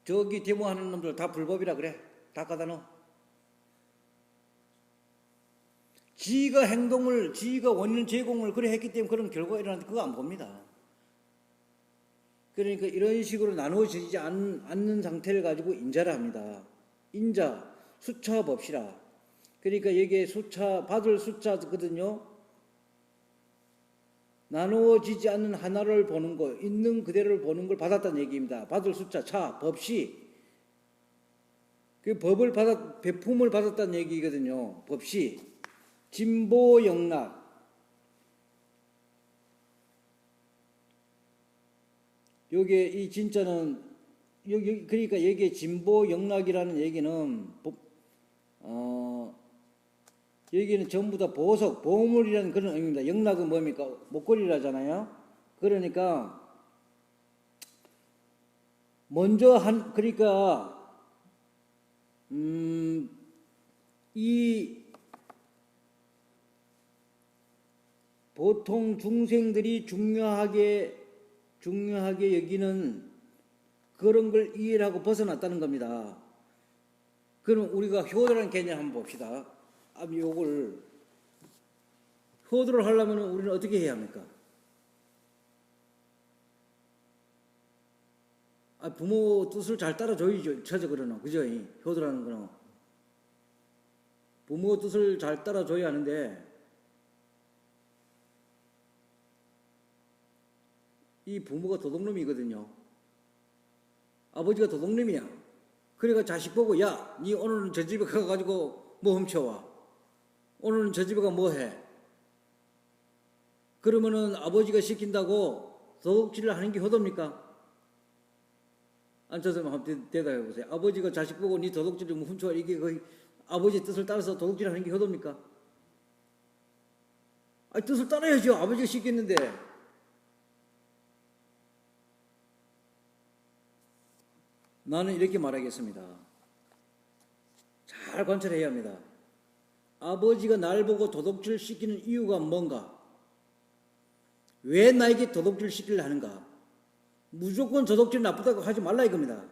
저기 데모하는 놈들 다 불법이라 그래. 다 갖다 넣어. 지가 원인 제공을 그래 했기 때문에 그런 결과가 일어나는데 그거 안 봅니다. 그러니까 이런 식으로 나누어지지 않는 상태를 가지고 인자를 합니다. 인자, 수차 봅시다. 그러니까 여기에 받을 숫자거든요. 나누어지지 않는 하나를 보는 거, 있는 그대로를 보는 걸 받았다는 얘기입니다. 받을 숫자, 법시. 그 배품을 받았다는 얘기거든요. 법시. 진보영락. 요게 이 진짜는 그러니까 여기에 진보영락이라는 얘기는 여기는 전부 다 보물이라는 그런 의미입니다. 영락은 뭡니까? 목걸이라잖아요. 그러니까 먼저 그러니까 이 보통 중생들이 중요하게 여기는 그런 걸 이해를 하고 벗어났다는 겁니다. 그럼 우리가 효도라는 개념 한번 봅시다. 요걸 효도를 하려면 우리는 어떻게 해야 합니까? 부모 뜻을 잘 따라줘야죠. 처져 그러나 그죠? 효도라는 거는 부모 뜻을 잘 따라줘야 하는데 이 부모가 도둑놈이거든요. 아버지가 도둑놈이야. 그래가 자식 보고 야, 니 오늘은 저 집에 가가지고 뭐 훔쳐와. 오늘은 저 집에 가 뭐 해. 그러면은 아버지가 시킨다고 도둑질을 하는 게 효도입니까? 앉아서 한번 대답해 보세요. 아버지가 자식 보고 니 도둑질 좀 훔쳐와. 이게 거의 아버지 뜻을 따라서 도둑질 하는 게 효도입니까? 뜻을 따라야죠. 아버지가 시켰는데. 나는 이렇게 말하겠습니다. 잘 관찰해야 합니다. 아버지가 날 보고 도둑질 시키는 이유가 뭔가? 왜 나에게 도둑질 시키려 하는가? 무조건 도둑질 나쁘다고 하지 말라 이겁니다.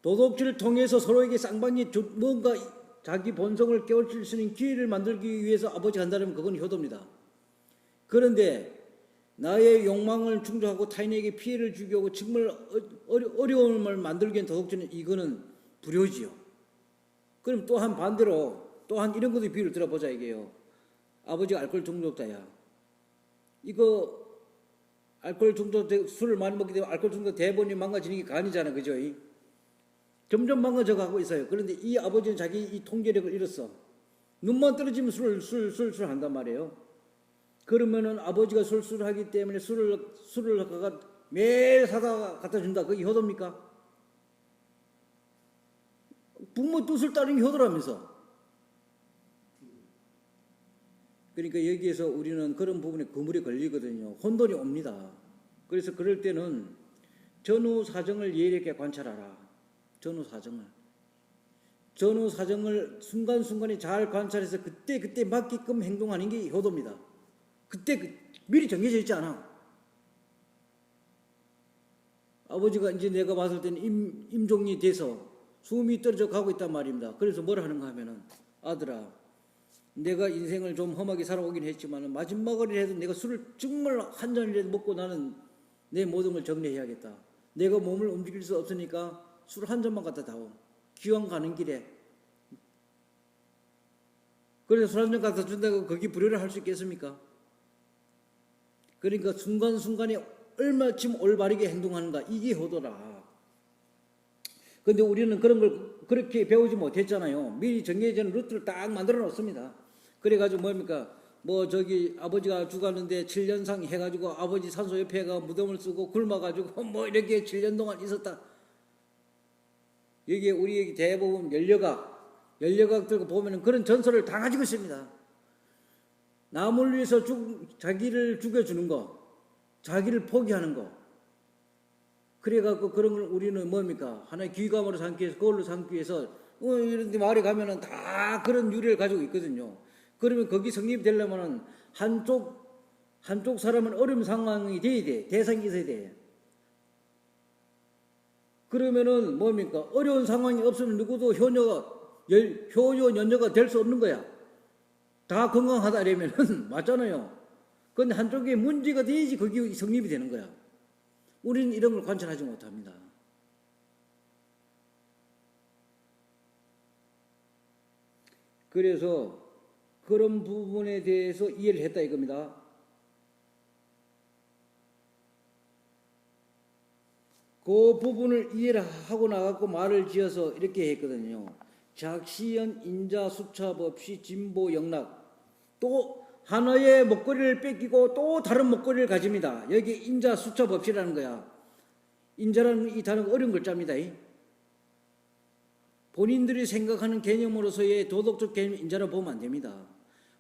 도둑질을 통해서 서로에게 쌍방이 뭔가 자기 본성을 깨우칠 수 있는 기회를 만들기 위해서 아버지가 한다면 그건 효도입니다. 그런데 나의 욕망을 충족하고 타인에게 피해를 주기 하고 정말 어려움을 만들기 위한 도둑질은 이거는 불효지요. 그럼 또한 반대로 또한 이런 것도 비유를 들어보자 이게요. 아버지가 알코올 중독자야. 이거 알코올 중독 술을 많이 먹기 때문에 알코올 중독 대본이 망가지는 게 간이잖아, 그죠? 점점 망가져 가고 있어요. 그런데 이 아버지는 자기 이 통제력을 잃었어. 눈만 떨어지면 술 한단 말이에요. 그러면은 아버지가 술술을 하기 때문에 술을 매일 사다가 갖다 준다. 그게 효도입니까? 부모 뜻을 따르는 게 효도라면서. 그러니까 여기에서 우리는 그런 부분에 그물이 걸리거든요. 혼돈이 옵니다. 그래서 그럴 때는 전후 사정을 예리하게 관찰하라. 전후 사정을 순간순간에 잘 관찰해서 그때 맞게끔 행동하는 게 효도입니다. 그때 미리 정해져 있지 않아. 아버지가 이제 내가 봤을 때는 임종이 돼서 숨이 떨어져 가고 있단 말입니다. 그래서 뭘 하는가 하면은 아들아, 내가 인생을 좀 험하게 살아오긴 했지만 마지막을이라도 내가 술을 정말 한 잔이라도 먹고 나는 내 모든 걸 정리해야겠다. 내가 몸을 움직일 수 없으니까 술 한 잔만 갖다 다오. 기왕 가는 길에. 그래서 술 한 잔 갖다 준다고 거기 불효를 할 수 있겠습니까? 그러니까 순간순간에 얼마쯤 올바르게 행동하는가, 이게 효도라. 그런데 우리는 그런 걸 그렇게 배우지 못했잖아요. 미리 정해진 루트를 딱 만들어 놓습니다. 그래가지고 뭡니까? 아버지가 죽었는데 7년상 해가지고 아버지 산소 옆에가 무덤을 쓰고 굶어가지고 이렇게 7년 동안 있었다. 여기에 우리 대부분 연려각 들고 보면은 그런 전설을 다 가지고 있습니다. 남을 위해서 자기를 죽여주는 거, 자기를 포기하는 거. 그래갖고 그런 걸 우리는 뭡니까? 하나의 귀감으로 삼기 위해서, 그걸로 삼기 위해서, 이런 데 마을에 가면은 다 그런 유래를 가지고 있거든요. 그러면 거기 성립되려면은 한쪽 사람은 어려운 상황이 돼야 돼. 대상이 있어야 돼. 그러면은 뭡니까? 어려운 상황이 없으면 누구도 효녀, 연녀가 될 수 없는 거야. 다 건강하다 이러면은 맞잖아요. 근데 한쪽에 문제가 돼야지 그게 성립이 되는 거야. 우리는 이런 걸 관찰하지 못합니다. 그래서 그런 부분에 대해서 이해를 했다 이겁니다. 그 부분을 이해를 하고 나갖고 말을 지어서 이렇게 했거든요. 작시연 인자 수첩 없이 진보 영락. 또 하나의 목걸이를 뺏기고 또 다른 목걸이를 가집니다. 여기 인자 수첩 없이라는 거야. 인자라는 이 단어가 어려운 글자입니다. 본인들이 생각하는 개념으로서의 도덕적 개념 인자라 보면 안 됩니다.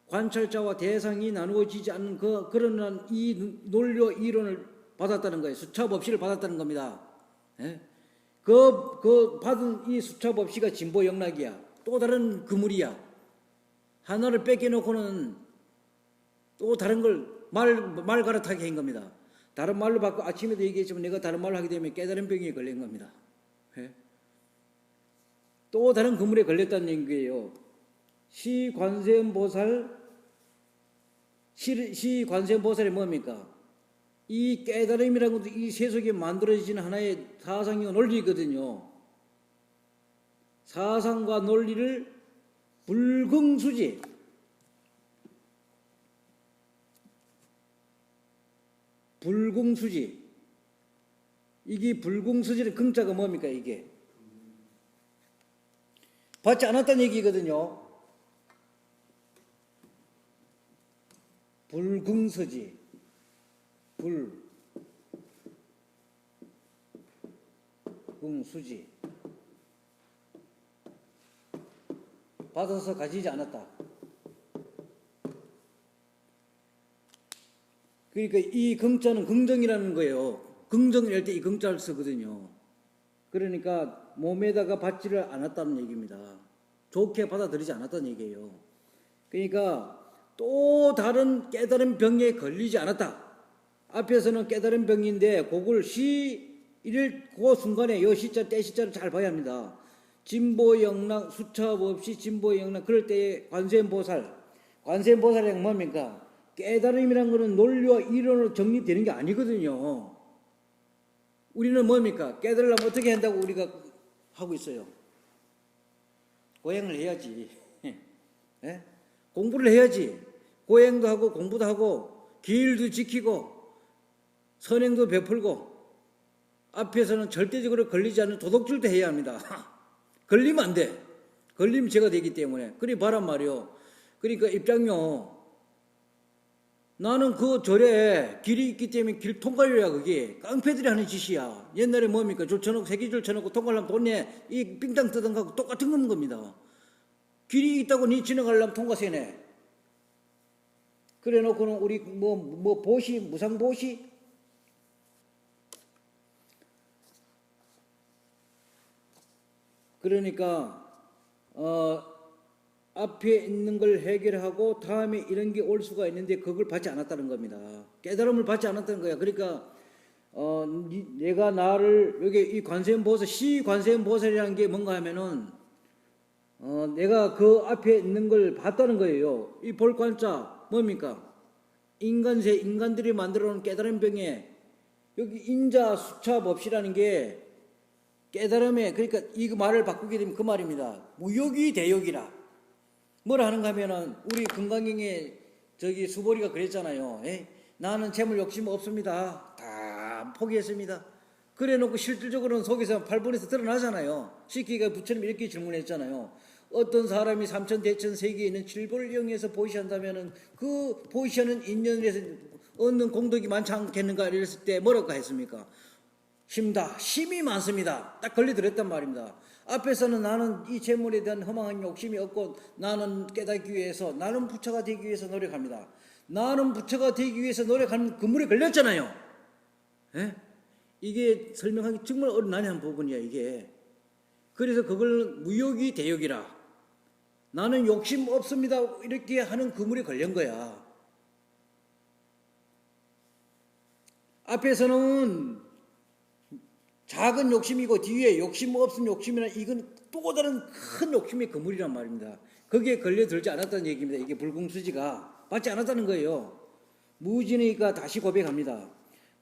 관찰자와 대상이 나누어지지 않는 그런 이 논리와 이론을 받았다는 거예요. 수첩 없이를 받았다는 겁니다. 예? 그 받은 이 수첩 없이가 진보 영락이야. 또 다른 그물이야. 하나를 뺏겨놓고는 또 다른 걸 말 갈아타게 한 겁니다. 다른 말로 바꿔 아침에도 얘기했지만 내가 다른 말로 하게 되면 깨달은 병에 걸린 겁니다. 예? 또 다른 그물에 걸렸다는 얘기예요. 시관세음보살이 뭡니까? 이 깨달음이라는 것도 이 세속에 만들어지는 하나의 사상과 논리거든요. 사상과 논리를 불긍수지. 불긍수지. 이게 불긍수지는 긍자가 뭡니까 이게? 받지 않았다는 얘기거든요. 불긍서지. 불긍수지. 받아서 가지지 않았다. 그러니까 이 긍자는 긍정이라는 거예요. 긍정일 때 이 긍자를 쓰거든요. 그러니까 몸에다가 받지를 않았다는 얘기입니다. 좋게 받아들이지 않았다는 얘기예요. 그러니까 또 다른 깨달은 병에 걸리지 않았다. 앞에서는 깨달은 병인데 그걸 그 순간에 요 시자 때 시자를 잘 봐야 합니다. 진보영락 수첩 없이 진보영락 그럴 때의 관세음보살이 뭡니까? 깨달음이란 것은 논리와 이론으로 정립되는 게 아니거든요. 우리는 뭡니까? 깨달으려면 어떻게 한다고 우리가 하고 있어요? 고행을 해야지. 예? 공부를 해야지. 고행도 하고 공부도 하고 기일도 지키고 선행도 베풀고 앞에서는 절대적으로 걸리지 않는 도덕질도 해야 합니다. 걸리면 안 돼. 걸리면 죄가 되기 때문에. 그리 바란 말이요. 그러니까 입장료. 나는 그 절에 길이 있기 때문에 길 통과료야 그게. 깡패들이 하는 짓이야. 옛날에 뭡니까? 줄 쳐놓고 세기줄 쳐놓고 통과하려면 돈 내. 이 빙땅 뜨던 거하고 똑같은 겁니다. 길이 있다고 니 지나가려면 통과세 내. 그래 놓고는 우리 보시 무상보시 그러니까 앞에 있는 걸 해결하고 다음에 이런 게 올 수가 있는데 그걸 받지 않았다는 겁니다. 깨달음을 받지 않았다는 거야. 그러니까 내가 나를 여기 이 관세음보살 시관세음보살이라는 게 뭔가 하면은 내가 그 앞에 있는 걸 봤다는 거예요. 이 볼관자 뭡니까? 인간들이 만들어 놓은 깨달음 병에 여기 인자 수첩 없이라는 게 깨달음에 그러니까 이 말을 바꾸게 되면 그 말입니다. 무욕이 대욕이라. 뭐라 하는가 하면은 우리 금강경에 저기 수보리가 그랬잖아요. 나는 재물 욕심 없습니다. 다 포기했습니다. 그래 놓고 실질적으로는 속에서 8번에서 드러나잖아요. 시키가 부처님 이렇게 질문했잖아요. 어떤 사람이 삼천대천 세계에 있는 7보를 이용해서 보시한다면은 그 보시하는 인연을 해서 얻는 공덕이 많지 않겠는가 이랬을 때 뭐라고 했습니까? 힘이 많습니다. 딱 걸리들었단 말입니다. 앞에서는 나는 이 재물에 대한 허망한 욕심이 없고 나는 깨닫기 위해서 나는 부처가 되기 위해서 노력합니다. 나는 부처가 되기 위해서 노력하는 그물에 걸렸잖아요. 예? 이게 설명하기 정말 난해한 부분이야 이게. 그래서 그걸 무욕이 대욕이라. 나는 욕심 없습니다. 이렇게 하는 그물에 걸린 거야. 앞에서는 작은 욕심이고 뒤에 욕심 없은 욕심이나 이건 또 다른 큰 욕심의 그물이란 말입니다. 거기에 걸려들지 않았다는 얘기입니다. 이게 불공수지가 받지 않았다는 거예요. 무진의가 다시 고백합니다.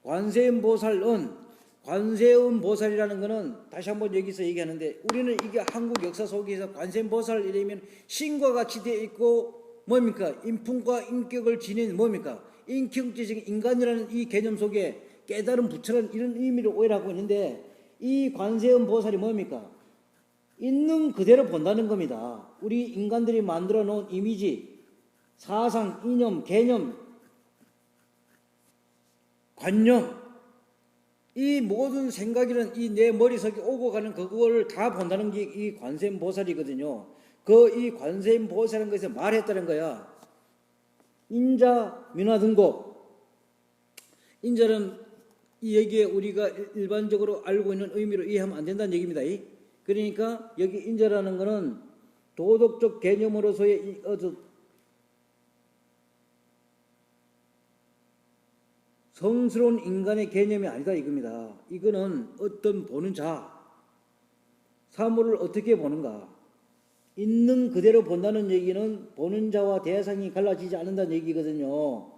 관세음보살이라는 것은 다시 한번 여기서 얘기하는데, 우리는 이게 한국 역사 속에서 관세음보살이라면 신과 같이 되어 있고 뭡니까? 인품과 인격을 지닌 뭡니까? 인격지적인 인간이라는 이 개념 속에 깨달은 부처라는 이런 의미를 오해하고 있는데, 이 관세음보살이 뭡니까? 있는 그대로 본다는 겁니다. 우리 인간들이 만들어 놓은 이미지, 사상, 이념, 개념, 관념, 이 모든 생각이란 이 내 머릿속에 오고 가는 그걸 다 본다는 게 이 관세음보살이거든요. 이 관세음보살이라는 것에서 말했다는 거야. 인자 민화등고. 인자는 이 얘기에 우리가 일반적으로 알고 있는 의미로 이해하면 안 된다는 얘기입니다. 그러니까 여기 인자라는 것은 도덕적 개념으로서의 성스러운 인간의 개념이 아니다 이겁니다. 이거는 어떤 보는 자, 사물을 어떻게 보는가, 있는 그대로 본다는 얘기는 보는 자와 대상이 갈라지지 않는다는 얘기거든요.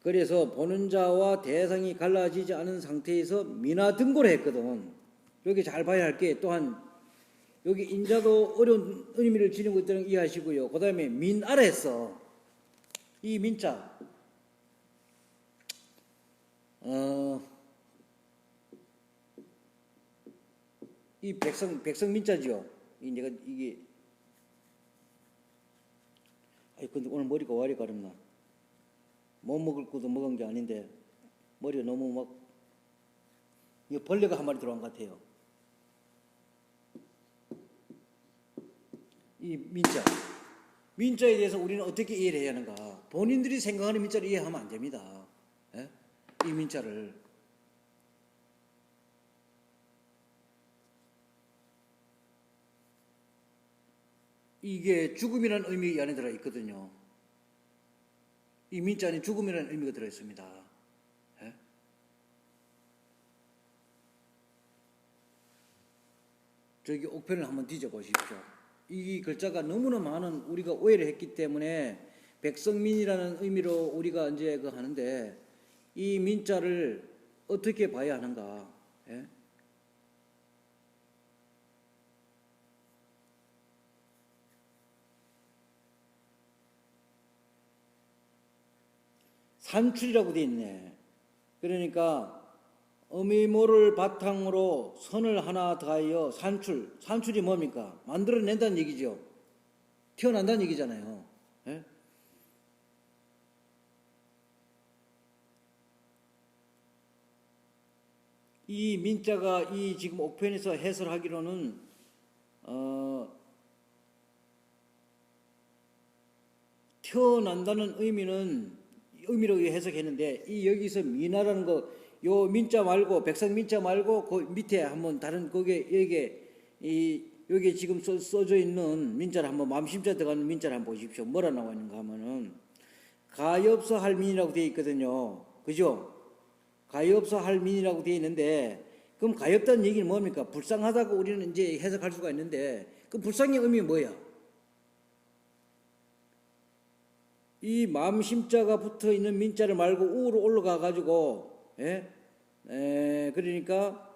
그래서 보는 자와 대상이 갈라지지 않은 상태에서 민화등고를 했거든. 여기 잘 봐야 할 게, 또한 여기 인자도 어려운 의미를 지니고 있다는 걸 이해하시고요. 그 다음에 민아라 했어. 이 민자, 이 백성 민자지요. 내가 이게, 근데 오늘 머리가 왜 이리 가렵나? 못 먹을 것도 먹은 게 아닌데 머리가 너무 막, 이거 벌레가 한 마리 들어간 것 같아요. 이 민자에 대해서 우리는 어떻게 이해를 해야 하는가? 본인들이 생각하는 민자를 이해하면 안 됩니다. 예? 이 민자를. 이게 죽음이라는 의미 안에 들어 있거든요. 이 민자 안에 죽음이라는 의미가 들어 있습니다. 예? 저기 옥편을 한번 뒤져 보십시오. 이 글자가 너무나 많은 우리가 오해를 했기 때문에 백성민이라는 의미로 우리가 이제 하는데, 이 민자를 어떻게 봐야 하는가? 예? 산출이라고 돼 있네. 그러니까 어미모를 바탕으로 선을 하나 더하여 산출이 뭡니까? 만들어낸다는 얘기죠. 태어난다는 얘기잖아요. 예? 이 민자가 이 지금 옥편에서 해설하기로는 태어난다는 의미로 해석했는데, 이 여기서 민화라는 거, 요 민자 말고, 백성 민자 말고 그 밑에 한번 다른 여기 지금 써져 있는 민자를 한번, 맘심자 들어가는 민자를 한번 보십시오. 뭐라 나와 있는가 하면은 가엾어 할 민이라고 되어 있거든요. 그죠? 가엾어 할 민이라고 되어 있는데, 그럼 가엾다는 얘기는 뭡니까? 불쌍하다고 우리는 이제 해석할 수가 있는데, 그 불쌍의 의미는 뭐야? 이 맘심자가 붙어 있는 민자를 말고 우로 올라가 가지고, 그러니까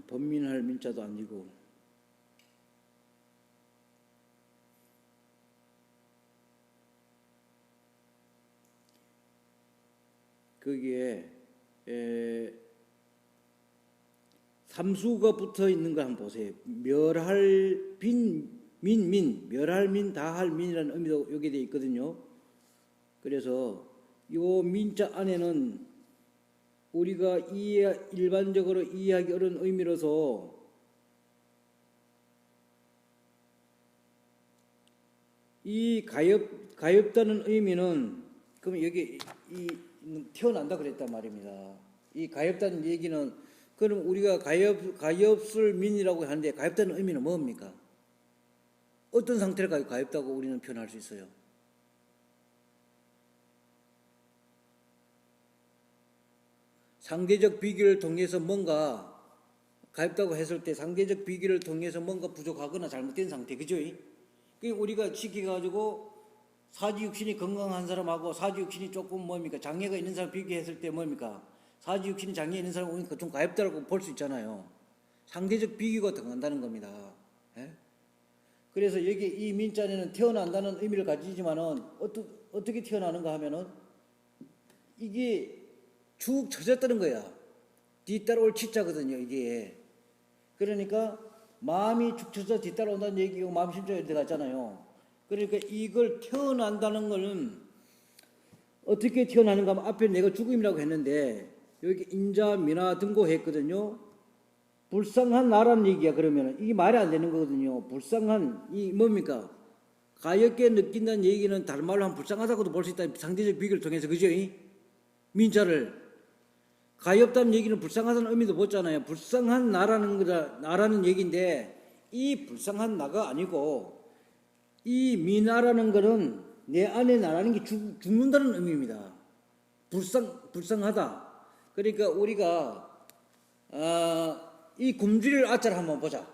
번민할 민자도 아니고, 거기에 삼수가 붙어 있는 거 한번 보세요. 멸할 멸할 다할 민이라는 의미도 여기에 되어 있거든요. 그래서 요 민자 안에는 우리가 일반적으로 이해하기 어려운 의미로서 이 가엾다는 의미는 그럼 여기 이 태어난다 그랬단 말입니다. 이 가엾다는 얘기는 그럼 우리가 가엾을 민이라고 하는데 가엾다는 의미는 뭡니까? 어떤 상태를 가엾다고 우리는 표현할 수 있어요? 상대적 비교를 통해서 뭔가 가엾다고 했을 때 상대적 비교를 통해서 뭔가 부족하거나 잘못된 상태, 그죠? 우리가 지켜가지고 사지육신이 건강한 사람하고 사지육신이 조금 뭡니까? 장애가 있는 사람 비교했을 때 뭡니까? 사지육신이 장애 있는 사람 오니까 좀 가엾다라고 볼 수 있잖아요. 상대적 비교가 들어간다는 겁니다. 예? 그래서 여기 이 민자에는 태어난다는 의미를 가지지만은 어떻게 태어나는가 하면은 이게 축 처졌다는 거야. 뒤따라올 치자거든요, 이게. 그러니까 마음이 축 처져 뒤따라온다는 얘기고 마음 심정에 들어갔잖아요. 그러니까 이걸 태어난다는 거는 어떻게 태어나는가 하면 앞에 내가 죽음이라고 했는데 여기 인자, 미나, 등고 했거든요. 불쌍한 나라는 얘기야. 그러면 이게 말이 안 되는 거거든요. 불쌍한 이 뭡니까? 가엾게 느낀다는 얘기는 다른 말로 하면 불쌍하다고도 볼 수 있다. 상대적 비교를 통해서, 그죠? 민자를 가엾다는 얘기는 불쌍하다는 의미도 보잖아요. 불쌍한 나라는 얘기인데 이 불쌍한 나가 아니고 이 미나라는 거는 내 안에 나라는 게 죽는다는 의미입니다. 불쌍하다. 그러니까 우리가 이 굶주릴 아자를 한번 보자.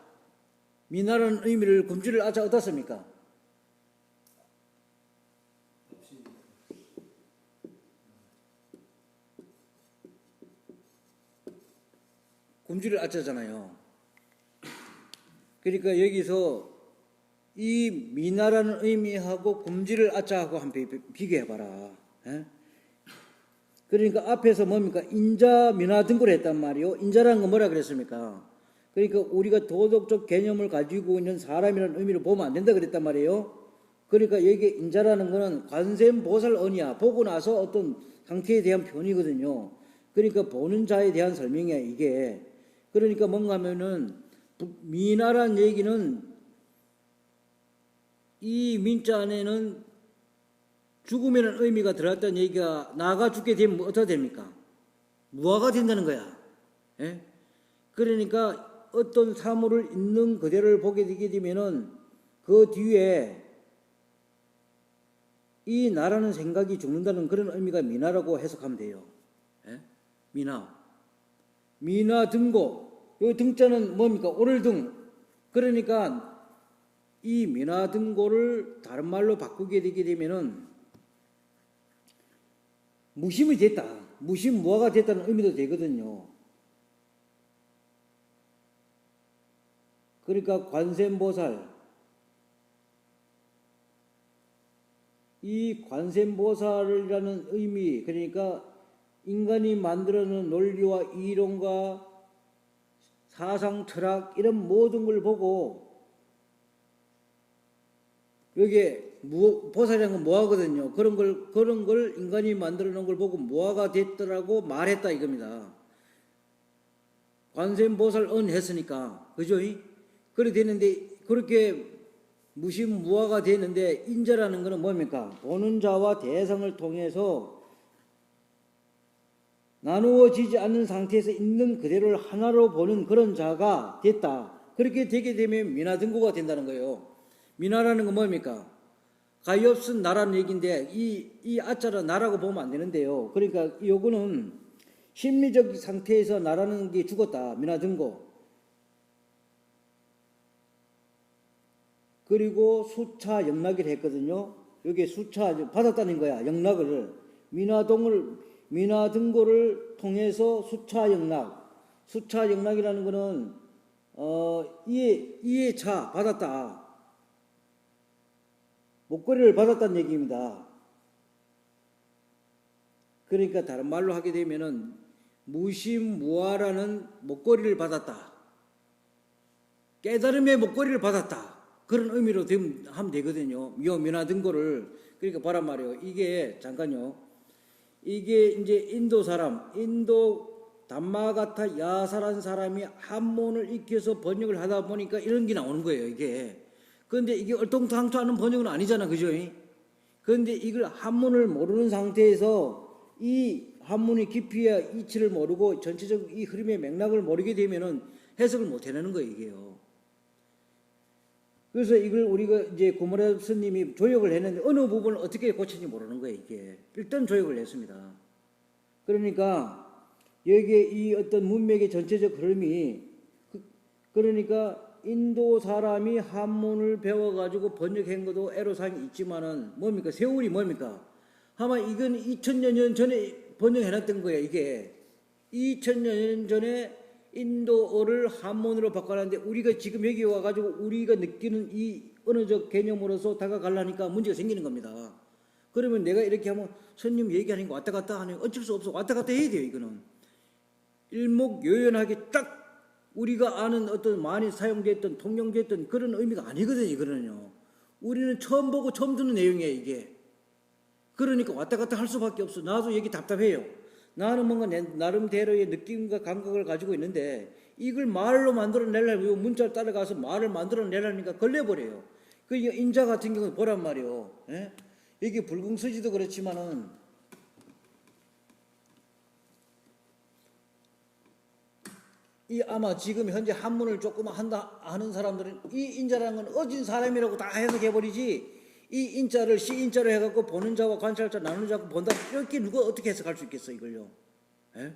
미나라는 의미를 굶주릴 아자 어떻습니까? 굶주릴 아자잖아요. 그러니까 여기서 이 미나라는 의미하고 굶주릴 아자하고 한번 비교해봐라. 에? 그러니까 앞에서 뭡니까? 인자, 미나 등고를 했단 말이요. 인자라는 건 뭐라 그랬습니까? 그러니까 우리가 도덕적 개념을 가지고 있는 사람이라는 의미로 보면 안 된다 그랬단 말이에요. 그러니까 여기 인자라는 거는 관세음보살언이야. 보고 나서 어떤 상태에 대한 표현이거든요. 그러니까 보는 자에 대한 설명이야, 이게. 그러니까 뭔가 하면은 미나라는 얘기는 이 민자 안에는 죽음이라는 의미가 들어갔다는 얘기가 나가 죽게 되면 어떻게 됩니까? 무아가 된다는 거야. 예? 그러니까 어떤 사물을 있는 그대로를 보게 되게 되면은 그 뒤에 이 나라는 생각이 죽는다는 그런 의미가 미나라고 해석하면 돼요. 예? 미나 등고. 이 등자는 뭡니까? 오를 등. 그러니까 이 미나 등고를 다른 말로 바꾸게 되게 되면은 무심이 됐다. 무심무화가 됐다는 의미도 되거든요. 그러니까 관세음보살, 이 관세음보살이라는 의미, 그러니까 인간이 만들어놓은 논리와 이론과 사상, 철학 이런 모든 걸 보고 여기에 보살이라는 건 무아거든요. 그런 걸 인간이 만들어 놓은 걸 보고 무아가 됐더라고 말했다 이겁니다. 관세음보살언 했으니까, 그죠? 그렇게 됐는데, 그렇게 무심무아가 됐는데, 인자라는 거는 뭡니까? 보는 자와 대상을 통해서 나누어지지 않는 상태에서 있는 그대로를 하나로 보는 그런 자가 됐다. 그렇게 되게 되면 미나등고가 된다는 거예요. 미나라는 건 뭡니까? 가엾은 나라는 얘기인데 이 아자는 나라고 보면 안 되는데요. 그러니까 요거는 심리적 상태에서 나라는 게 죽었다. 미나등고. 그리고 수차 영락이라 했거든요. 여기 수차 받았다는 거야. 영락을. 미나등고를 통해서 수차 영락. 수차 영락이라는 거는 이에 차 받았다. 목걸이를 받았다는 얘기입니다. 그러니까 다른 말로 하게 되면은 무심무아라는 목걸이를 받았다. 깨달음의 목걸이를 받았다. 그런 의미로 하면 되거든요. 미나등고를. 그러니까 보란 말이에요. 이게 잠깐요. 이게 이제 인도 사람, 인도 담마가타 야사란 사람이 한문을 익혀서 번역을 하다 보니까 이런 게 나오는 거예요. 이게. 그런데 이게 얼통당토하는 번역은 아니잖아, 그죠? 그런데 이걸 한문을 모르는 상태에서 이 한문의 깊이와 이치를 모르고 전체적 이 흐름의 맥락을 모르게 되면은 해석을 못 해내는 거예요, 이게요. 그래서 이걸 우리가 이제 고모라 스님이 조역을 했는데 어느 부분을 어떻게 고치는지 모르는 거예요, 이게. 일단 조역을 했습니다. 그러니까 여기에 이 어떤 문맥의 전체적 흐름이 그러니까 인도 사람이 한문을 배워가지고 번역한 것도 애로사항이 있지만은 뭡니까? 세월이 뭡니까? 아마 이건 2000여 년 전에 번역해놨던 거예요, 이게. 2000여 년 전에 인도어를 한문으로 바꿔놨는데 우리가 지금 여기 와가지고 우리가 느끼는 이 언어적 개념으로서 다가가려니까 문제가 생기는 겁니다. 그러면 내가 이렇게 하면 스님 얘기하는 거 왔다 갔다 하는 거 어쩔 수 없어. 왔다 갔다 해야 돼요, 이거는. 일목요연하게 딱 우리가 아는 어떤 많이 사용됐던 통용됐던 그런 의미가 아니거든요, 이거는요. 우리는 처음 보고 처음 듣는 내용이에요, 이게. 그러니까 왔다 갔다 할 수밖에 없어. 나도 여기 답답해요. 나는 뭔가 내 나름대로의 느낌과 감각을 가지고 있는데 이걸 말로 만들어내려면 문자를 따라가서 말을 만들어내려니까 걸려버려요. 그 인자 같은 경우는 보란 말이요. 예? 이게 불궁서지도 그렇지만은 이 아마 지금 현재 한문을 조금 한다 하는 사람들은 이 인자라는 건 어진 사람이라고 다 해석해버리지 이 인자를 시인자로 해갖고 보는 자와 관찰자 나누는 자고 본다 이렇게 누가 어떻게 해석할 수 있겠어 이걸요? 예?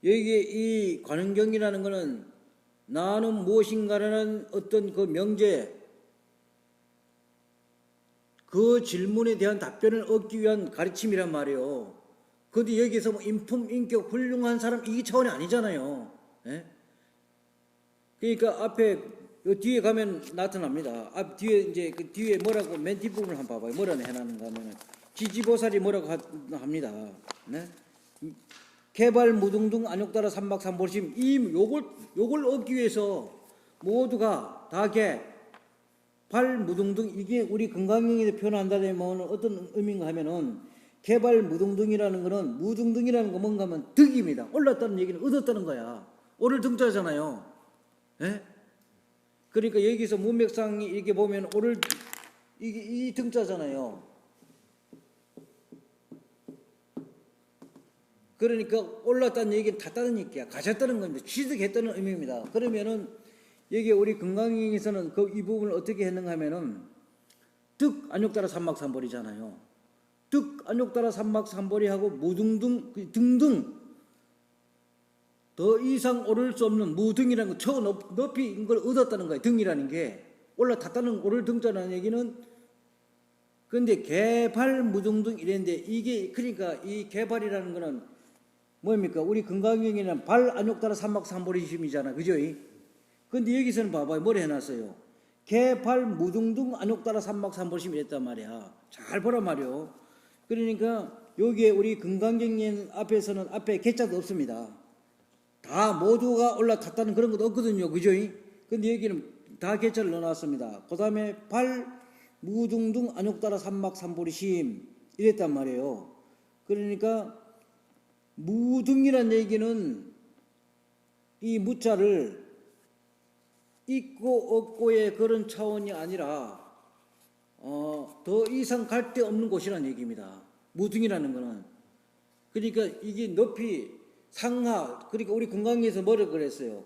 여기에 이 관원경이라는 거는 나는 무엇인가라는 어떤 그 명제 그 질문에 대한 답변을 얻기 위한 가르침이란 말이에요. 그런데 여기서 뭐 인품, 인격, 훌륭한 사람 이 차원이 아니잖아요. 예? 그러니까 앞에 요 뒤에 가면 나타납니다. 앞 뒤에 이제 그 뒤에 뭐라고 맨 뒷부분을 한번 봐봐요. 뭐라고 해놨는가 하면 지지보살이 뭐라고 합니다. 네? 개발 무등등 안욕따라 삼박삼보심 이 요걸 얻기 위해서 모두가 다 발 무등등 이게 우리 건강경에 표현한다면 어떤 의미인가 하면은 개발 무등등이라는 거는 무등등이라는 거 뭔가 하면 득입니다. 올랐다는 얘기는 얻었다는 거야. 오를 등자잖아요. 예? 그러니까 여기서 문맥상이 이렇게 보면 오를 이 등자잖아요. 그러니까 올랐다는 얘기는 탔다는 얘기야. 가셨다는 겁니다. 취득했다는 의미입니다. 그러면은 여기 우리 건강경에서는 그 이 부분을 어떻게 했는가 하면은 득 안욕따라 삼막삼벌이잖아요. 득 안욕따라 삼막삼벌이하고 무등등 등등 더 이상 오를 수 없는 무등이라는 거 저 높이 걸 얻었다는 거예요. 등이라는 게 올라탔다는 오를 등자라는 얘기는 근데 개발 무등등 이랬는데 이게 그러니까 이 개발이라는 거는 뭡니까? 우리 건강경에는 발 안욕따라 삼막삼벌이심이잖아. 그죠? 근데 여기서는 봐봐요. 뭘 해놨어요? 개발 무등등 안욕따라 삼막삼벌심 이랬단 말이야. 잘 보란 말이요. 그러니까 여기에 우리 건강경련 앞에서는 앞에 개자도 없습니다. 다 모두가 올라탔다는 그런 것도 없거든요. 그죠? 근데 여기는 다 개자를 넣어놨습니다. 그 다음에 발 무등등 안욕따라 삼막삼보리심 이랬단 말이에요. 그러니까 무등이란 얘기는 이 무자를 있고 없고의 그런 차원이 아니라 더 이상 갈 데 없는 곳이라는 얘기입니다. 무등이라는 거는. 그러니까 이게 높이 상하 그러니까 우리 건강에서 뭐라 그랬어요?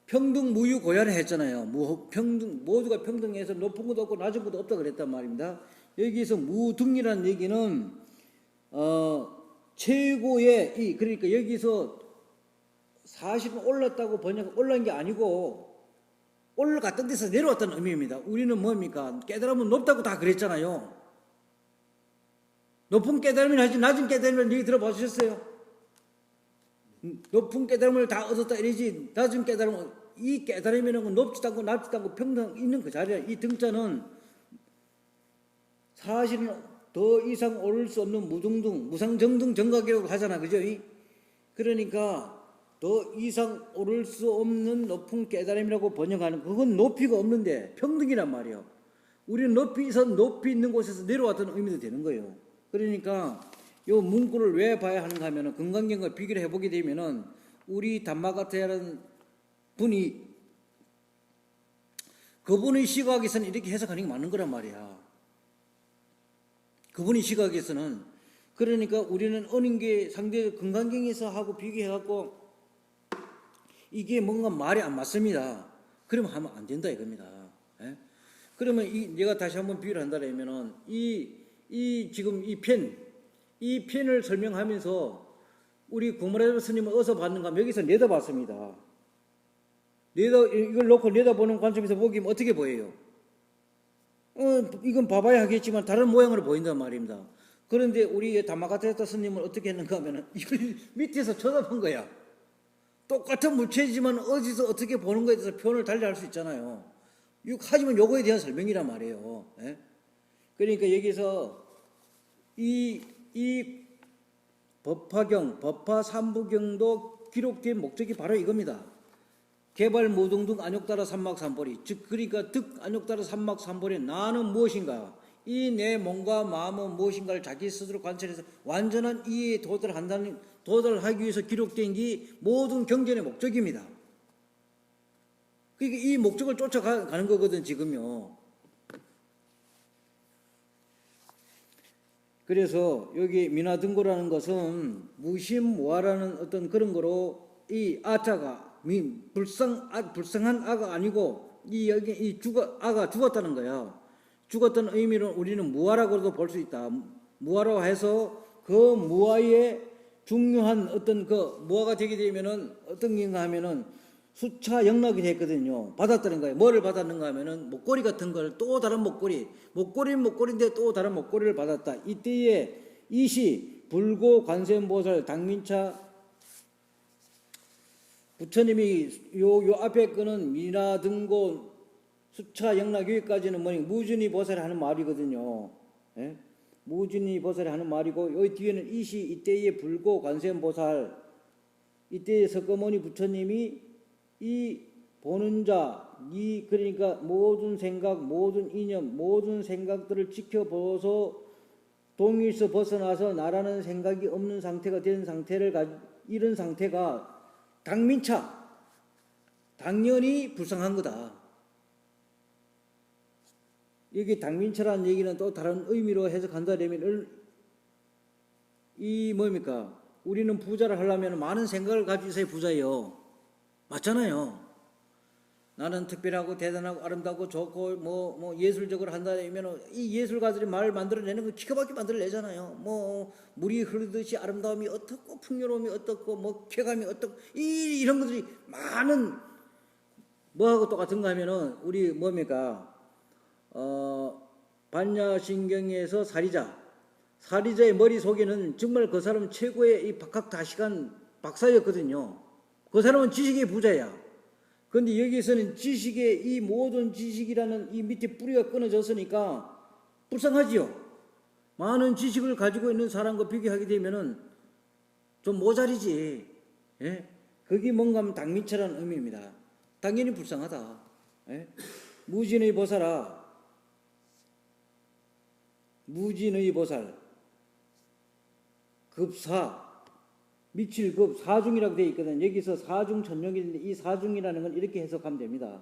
평등 무유 고야를 했잖아요. 평등 모두가 평등해서 높은 것도 없고 낮은 것도 없다 그랬단 말입니다. 여기서 무등이라는 얘기는 최고의 그러니까 여기서 사실은 올랐다고 번역 올라간 게 아니고 올라갔던 데서 내려왔다는 의미입니다. 우리는 뭡니까? 깨달음은 높다고 다 그랬잖아요. 높은 깨달음이라 하지 낮은 깨달음이라는 얘기 들어보셨어요? 높은 깨달음을 다 얻었다 이러지 낮은 깨달음은 이 깨달음이라는 건 높지도 않고 낮지도 않고 평등 있는 그 자리야. 이 등자는 사실은 더 이상 오를 수 없는 무등등 무상정등 정각이라고 하잖아. 그죠? 그러니까 더 이상 오를 수 없는 높은 깨달음이라고 번역하는 그건 높이가 없는데 평등이란 말이에요. 우리는 높이 있는 곳에서 내려왔다는 의미도 되는 거예요. 그러니까 이 문구를 왜 봐야 하는가 하면은 건강경과 비교를 해보게 되면은 우리 담마가타라는 분이 그분의 시각에서는 이렇게 해석하는 게 맞는 거란 말이야. 그분의 시각에서는. 그러니까 우리는 어느 게 상대 건강경에서 하고 비교해갖고 이게 뭔가 말이 안 맞습니다. 그러면 하면 안 된다 이겁니다. 예? 그러면 내가 다시 한번 비유를 한다면은 지금 이 펜을 설명하면서 우리 구모라이브 스님은 어디서 봤는가 하면 여기서 내다봤습니다. 이걸 놓고 내다보는 관점에서 보기면 어떻게 보여요? 이건 봐봐야 하겠지만 다른 모양으로 보인단 말입니다. 그런데 우리 다마가타타 스님은 어떻게 했는가 하면 이걸 밑에서 쳐다본 거야. 똑같은 물체지만 어디서 어떻게 보는 거에 대해서 표현을 달리 할 수 있잖아요. 하지만 요거에 대한 설명이란 말이에요. 예? 그러니까 여기서 이 법화경, 법화 삼부경도 기록된 목적이 바로 이겁니다. 개발 무등등 안욕따라 삼막삼보리, 즉 그러니까 득 안욕따라 삼막삼보리 나는 무엇인가, 이 내 몸과 마음은 무엇인가를 자기 스스로 관찰해서 완전한 이해에 도달하기 위해서 기록된 게 모든 경전의 목적입니다. 그러니까 이 목적을 쫓아가는 거거든 지금요. 그래서 여기 미나등고라는 것은 무심무화라는 어떤 그런 거로 이 아자가 불쌍한 아가 아니고 아가 죽었다는 거야. 죽었다는 의미로 우리는 무아라고도 볼 수 있다. 무아라고 해서 그 무아의 중요한 어떤 그 무아가 되게 되면은 어떤 게인가 하면은 수차 영락이 됐거든요. 받았다는 거예요. 뭐를 받았는가 하면은 목걸이 같은 걸 또 다른 목걸이인데 또 다른 목걸이를 받았다. 이때에 이시 불고 관세음보살 당민차 부처님이 요 앞에 거는 미나등고 수차 영락 여기까지는 무준이 보살이 하는 말이거든요. 예? 무준이 보살이 하는 말이고 여기 뒤에는 이시 이때에 불고 관세음보살 이때에 석가모니 부처님이 이 보는 자, 그러니까 모든 생각, 모든 이념, 모든 생각들을 지켜보서 동일서 벗어나서 나라는 생각이 없는 상태가 된 이런 상태가 당민차, 당연히 불쌍한 거다. 여기 당민차라는 얘기는 또 다른 의미로 해석한다면 이 뭡니까? 우리는 부자를 하려면 많은 생각을 가지고 있어야 부자예요. 맞잖아요. 나는 특별하고 대단하고 아름답고 좋고 뭐 예술적으로 한다면 이 예술가들이 말 만들어내는 거 기가 막히게 만들어내잖아요. 뭐 물이 흐르듯이 아름다움이 어떻고 풍요로움이 어떻고 뭐 쾌감이 어떻고 이런 것들이 많은 뭐하고 똑같은가 하면은 우리 뭡니까? 반야신경에서 사리자의 머릿속에는 정말 그 사람 최고의 이 박학다식한 박사였거든요. 그 사람은 지식의 부자야. 그런데 여기에서는 지식의 이 모든 지식이라는 이 밑에 뿌리가 끊어졌으니까 불쌍하지요. 많은 지식을 가지고 있는 사람과 비교하게 되면은 좀 모자리지. 예? 그게 뭔가 하면 당민차라는 의미입니다. 당연히 불쌍하다. 예? 무진의 보살아. 무진의 보살. 급사. 미칠급 사중이라고 되어 있거든요. 여기서 사중 천룡인데 이 사중이라는 건 이렇게 해석하면 됩니다.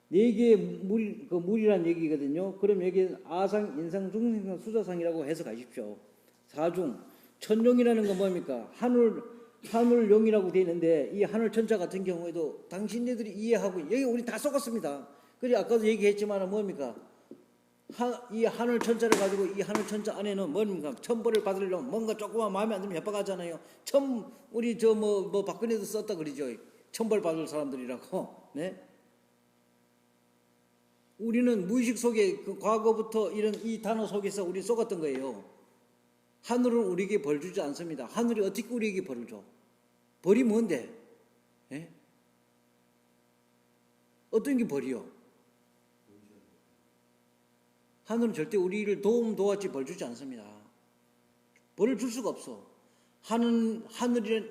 네 개의 물이라는 얘기거든요. 그럼 여기는 아상, 인상, 중생상, 수자상이라고 해석하십시오. 사중. 천룡이라는 건 뭡니까? 하늘용이라고 되어 있는데 이 하늘천자 같은 경우에도 당신네들이 이해하고 여기 우리 다 썩었습니다. 그래 아까도 얘기했지만 뭡니까? 이 하늘 천자를 가지고 이 하늘 천자 안에는 뭡니까? 천벌을 받으려면 뭔가 조그만 마음에 안 들면 협박하잖아요. 우리 박근혜도 썼다 그러죠. 천벌 받을 사람들이라고. 네? 우리는 무의식 속에 그 과거부터 이 단어 속에서 우리 속았던 거예요. 하늘은 우리에게 벌 주지 않습니다. 하늘이 어떻게 우리에게 벌을 줘? 벌이 뭔데? 예? 어떤 게 벌이요? 하늘은 절대 우리를 도왔지 벌 주지 않습니다. 벌을 줄 수가 없어. 하늘이란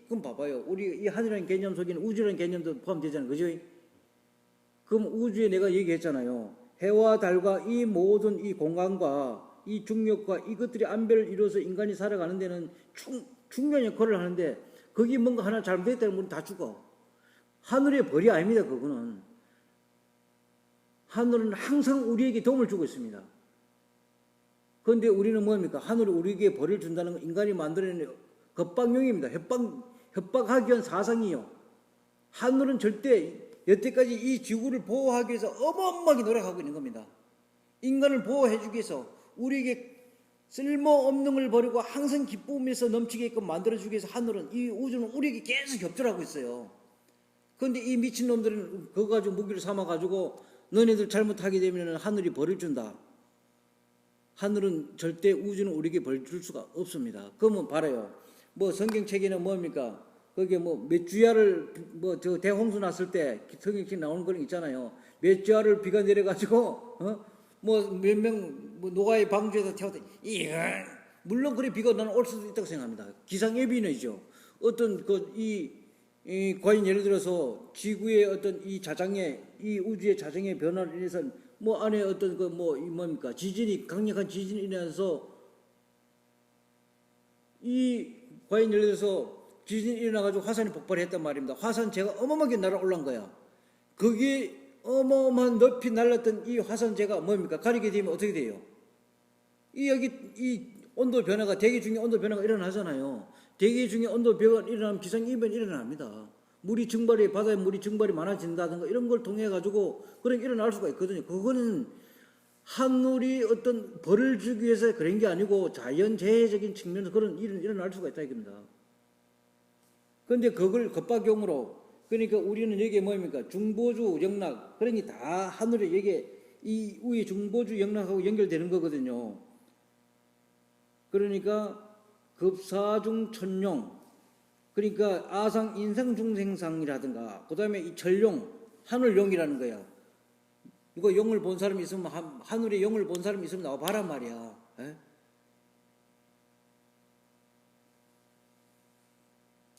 그럼 봐봐요. 우리 이 하늘이라는 개념 속에는 우주라는 개념도 포함되잖아요. 그죠? 그럼 우주에 내가 얘기했잖아요. 해와 달과 이 모든 이 공간과 이 중력과 이것들이 안배를 이루어서 인간이 살아가는 데는 중요한 역할을 하는데 거기 뭔가 하나 잘못됐다면 우리 다 죽어. 하늘의 벌이 아닙니다. 그거는. 하늘은 항상 우리에게 도움을 주고 있습니다. 그런데 우리는 뭡니까? 하늘이 우리에게 벌을 준다는 건 인간이 만들어낸 겁박용입니다. 협박하기 위한 사상이요. 하늘은 절대 여태까지 이 지구를 보호하기 위해서 어마어마하게 노력하고 있는 겁니다. 인간을 보호해주기 위해서 우리에게 쓸모없는 걸 버리고 항상 기쁨에서 넘치게끔 만들어주기 위해서 하늘은, 이 우주는 우리에게 계속 협조하고 있어요. 그런데 이 미친놈들은 그거 가지고 무기를 삼아가지고 너네들 잘못하게 되면 하늘이 벌을 준다. 하늘은 절대, 우주는 우리에게 벌 줄 수가 없습니다. 그러면 봐라요. 뭐 성경책에는 뭡니까? 거기에 뭐 메주야를, 뭐 저 대홍수 났을 때 성경책 나오는 거 있잖아요. 메주야를 비가 내려가지고 뭐 몇 명 뭐 노아의 방주에서 태웠다. 이야, 물론 그래 비가 나는 올 수도 있다고 생각합니다. 기상예비는이죠. 어떤 과연 예를 들어서 지구의 어떤 이 자장의, 이 우주의 자장의 변화를 인해서 뭐 안에 어떤 뭡니까? 지진이, 강력한 지진이 일어나서 과연 예를 들어서 지진이 일어나가지고 화산이 폭발했단 말입니다. 화산재가 어마어마하게 날아올라온 거야. 그게 어마어마한 높이 날랐던 이 화산재가 뭡니까? 가리게 되면 어떻게 돼요? 이 온도 변화가, 대기 중에 온도 변화가 일어나잖아요. 대기 중에 온도 변화가 일어나면 기상이변이 일어납니다. 바다에 물이 증발이 많아진다든가 이런 걸 통해 가지고 그런 일어날 수가 있거든요. 그거는 하늘이 어떤 벌을 주기 위해서 그런 게 아니고 자연재해적인 측면에서 그런 일은 일어날 수가 있다 이겁니다. 그런데 그걸 겁박용으로, 그러니까 우리는 여기에 뭡니까? 중보주 영락, 그러니 다 하늘에 여기에 이 위에 중보주 영락하고 연결되는 거거든요. 그러니까 급사중 천룡, 그러니까 아상 인상 중생상이라든가, 그 다음에 이 전룡, 하늘용이라는 거야. 이거 용을 본 사람이 있으면, 하늘에 용을 본 사람이 있으면 나와봐란 말이야.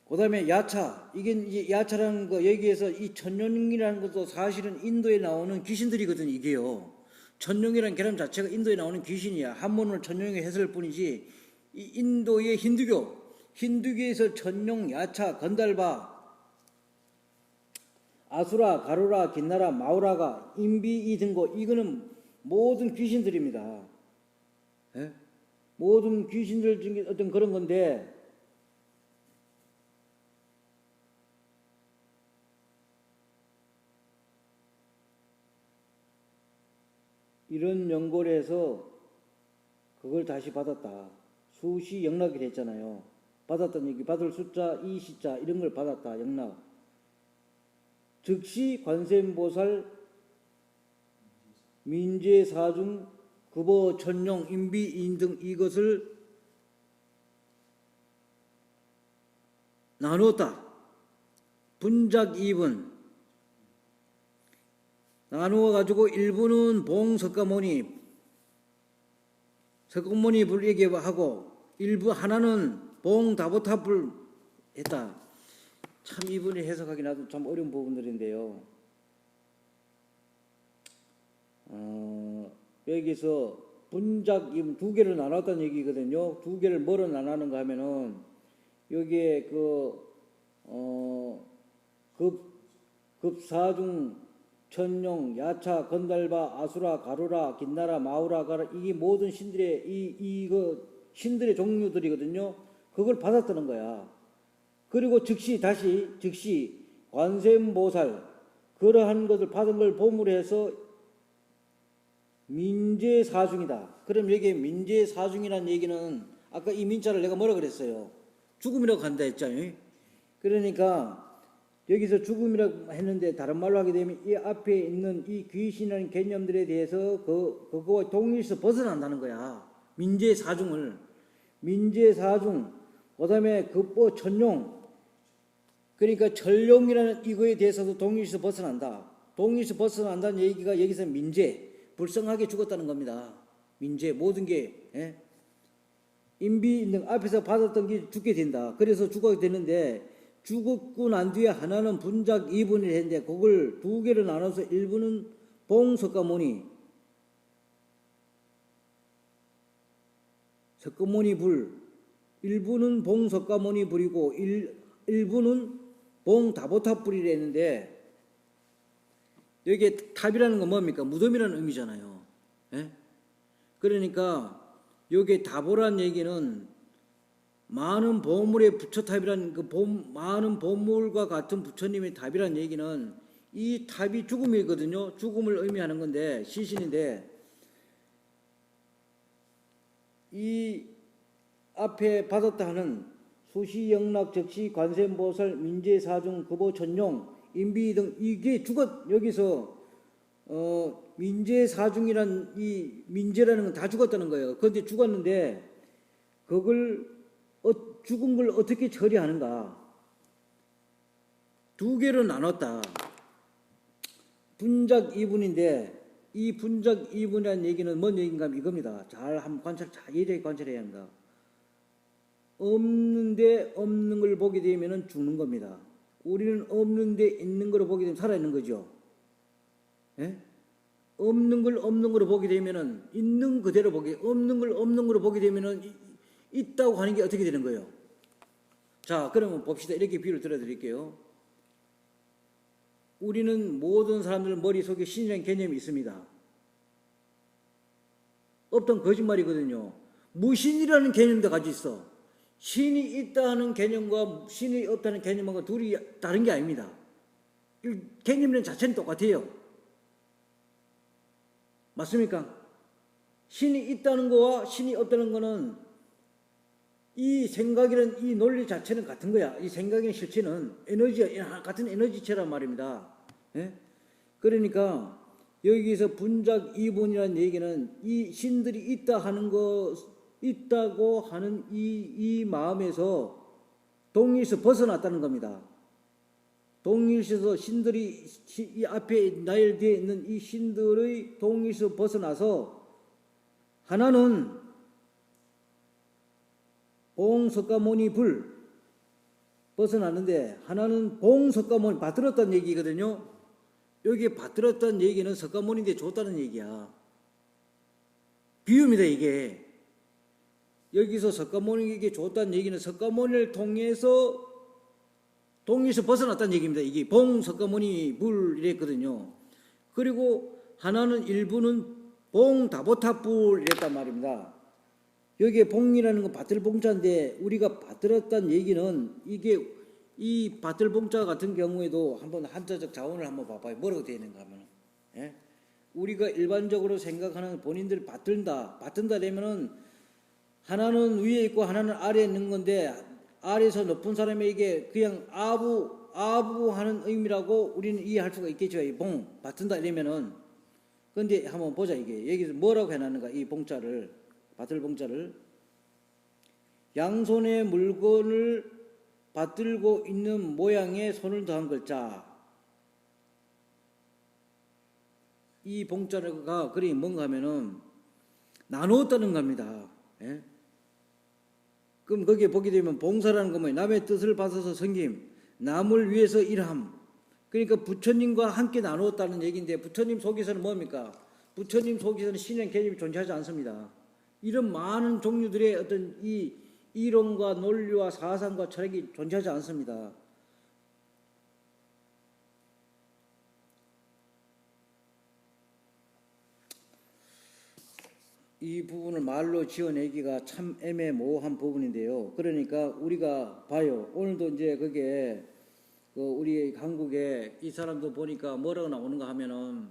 그 다음에 야차, 이게 이제 야차라는 거, 여기에서 이 천룡이라는 것도 사실은 인도에 나오는 귀신들이거든요, 이게요. 천룡이라는 개념 자체가 인도에 나오는 귀신이야. 한문을 천룡에 했을 뿐이지, 이 인도의 힌두교에서 천룡, 야차, 건달바, 아수라, 가루라, 긴나라, 마우라가, 인비, 이등고, 이거는 모든 귀신들입니다. 모든 귀신들 중에 어떤 그런 건데, 이런 연고를 해서 그걸 다시 받았다. 수시 영락이 됐잖아요. 받았다는 얘기, 받을 숫자, 이시자 이런 걸 받았다. 영락. 즉시 관세음보살, 민제사중, 급어, 천룡, 인비, 인등 이것을 나누었다. 분작 2분 나누어 가지고 일부는 봉석가모니, 석가모니 불에게 하고 일부 하나는 봉다보탑을 했다. 참 이분이 해석하기 나도 참 어려운 부분들인데요. 여기서 분작 두 개를 나눴다는 얘기거든요. 두 개를 뭐로 나누는가 하면은 여기에 급사중, 천룡, 야차, 건달바, 아수라, 가루라, 긴나라, 마우라, 가라, 이게 모든 신들의 신들의 종류들이거든요. 그걸 받았다는 거야. 그리고 즉시 관세음보살, 그러한 것을 받은 걸 보물로 해서 민제사중이다. 그럼 여기에 민제사중이라는 얘기는 아까 이 민자를 내가 뭐라 그랬어요? 죽음이라고 한다 했잖아요. 그러니까 여기서 죽음이라고 했는데 다른 말로 하게 되면 이 앞에 있는 이 귀신이라는 개념들에 대해서 그거와 동일해서 벗어난다는 거야. 민제사중, 그 다음에 급보 천룡, 그러니까 전룡이라는 이거에 대해서도 동일해서 벗어난다. 동일해서 벗어난다는 얘기가 여기서 불쌍하게 죽었다는 겁니다. 모든 게 인비 있는 앞에서 받았던 게 죽게 된다. 그래서 죽게 되는데, 죽었고 난 뒤에 하나는 분작 2분을 했는데 그걸 두 개로 나눠서 일부는 봉석가모니, 석가모니 불, 일부는 봉석가모니 불이고 일부는 봉다보탑 불이라 했는데, 여기에 탑이라는 건 뭡니까? 무덤이라는 의미잖아요. 예? 그러니까 여기에 다보란 얘기는 많은 보물의 부처탑이라는 많은 보물과 같은 부처님의 탑이라는 얘기는 이 탑이 죽음이거든요. 죽음을 의미하는 건데 시신인데 이 앞에 받았다 하는 수시 영락 적시 관세음보살 민재사중 급보천용 인비 등 이게 여기서 민재사중이란 이 민재라는 건 다 죽었다는 거예요. 그런데 죽었는데 그걸 죽은 걸 어떻게 처리하는가? 두 개로 나눴다. 분작 이분인데 이 분작 이분이라는 얘기는 뭔 얘기인가 이겁니다. 잘 한번 예리하게 관찰해야 합니다. 없는데 없는 걸 보게 되면 죽는 겁니다. 우리는 없는데 있는 걸 보게 되면 살아있는 거죠. 예? 없는 걸 없는 거로 보게 되면은 있는 그대로 없는 걸 없는 거로 보게 되면은 있다고 하는 게 어떻게 되는 거예요? 자, 그러면 봅시다. 이렇게 비유를 들어드릴게요. 우리는 모든 사람들 머릿속에 신이라는 개념이 있습니다. 없던 거짓말이거든요. 무신이라는 개념도 가지고 있어. 신이 있다는 개념과 신이 없다는 개념과 둘이 다른 게 아닙니다. 개념의 자체는 똑같아요. 맞습니까? 신이 있다는 거와 신이 없다는 거는 이 생각이라는 이 논리 자체는 같은 거야. 이 생각의 실체는 같은 에너지체란 말입니다. 예? 그러니까 여기서 분작 이분이라는 얘기는 이 신들이 있다고 하는 이 마음에서 동일에서 벗어났다는 겁니다. 동일에서 신들이 이 앞에 나열되어 있는 이 신들의 동일에서 벗어나서 하나는 봉석가모니 불 벗어났는데 하나는 봉석가모니 받들었다는 얘기거든요. 여기에 받들었다는 얘기는 석가모니인데 줬다는 얘기야. 비유입니다 이게. 여기서 석가모니에게 줬다는 얘기는 석가모니를 통해서 동에서 벗어났다는 얘기입니다. 이게 봉석가모니 불 이랬거든요. 그리고 하나는 일부는 봉다보탑불 이랬단 말입니다. 여기에 봉이라는 건 받들봉자인데 우리가 받들었다는 얘기는 이게 이 받들봉자 같은 경우에도 한번 한자적 자원을 한번 봐봐요. 뭐라고 되어 있는가 하면 예? 우리가 일반적으로 생각하는 본인들 받든다 되면은 하나는 위에 있고 하나는 아래에 있는 건데 아래에서 높은 사람에게 그냥 아부하는 의미라고 우리는 이해할 수가 있겠죠. 이 봉 받든다 이러면은. 근데 한번 보자 이게 여기서 뭐라고 해놨는가 이 봉자를 받들봉자를 양손에 물건을 받들고 있는 모양의 손을 더한 글자. 이 봉자가 그림이 뭔가 하면은 나누었다는 겁니다. 예? 그럼 거기에 보게 되면 봉사라는 건 뭐예요? 남의 뜻을 받아서 섬김, 남을 위해서 일함. 그러니까 부처님과 함께 나누었다는 얘기인데 부처님 속에서는 뭡니까? 부처님 속에서는 신의 개념이 존재하지 않습니다. 이런 많은 종류들의 어떤 이 이론과 논리와 사상과 철학이 존재하지 않습니다. 이 부분을 말로 지어내기가 참 애매모호한 부분인데요. 그러니까 우리가 봐요. 오늘도 이제 그게 우리 한국에 이 사람도 보니까 뭐라고 나오는가 하면은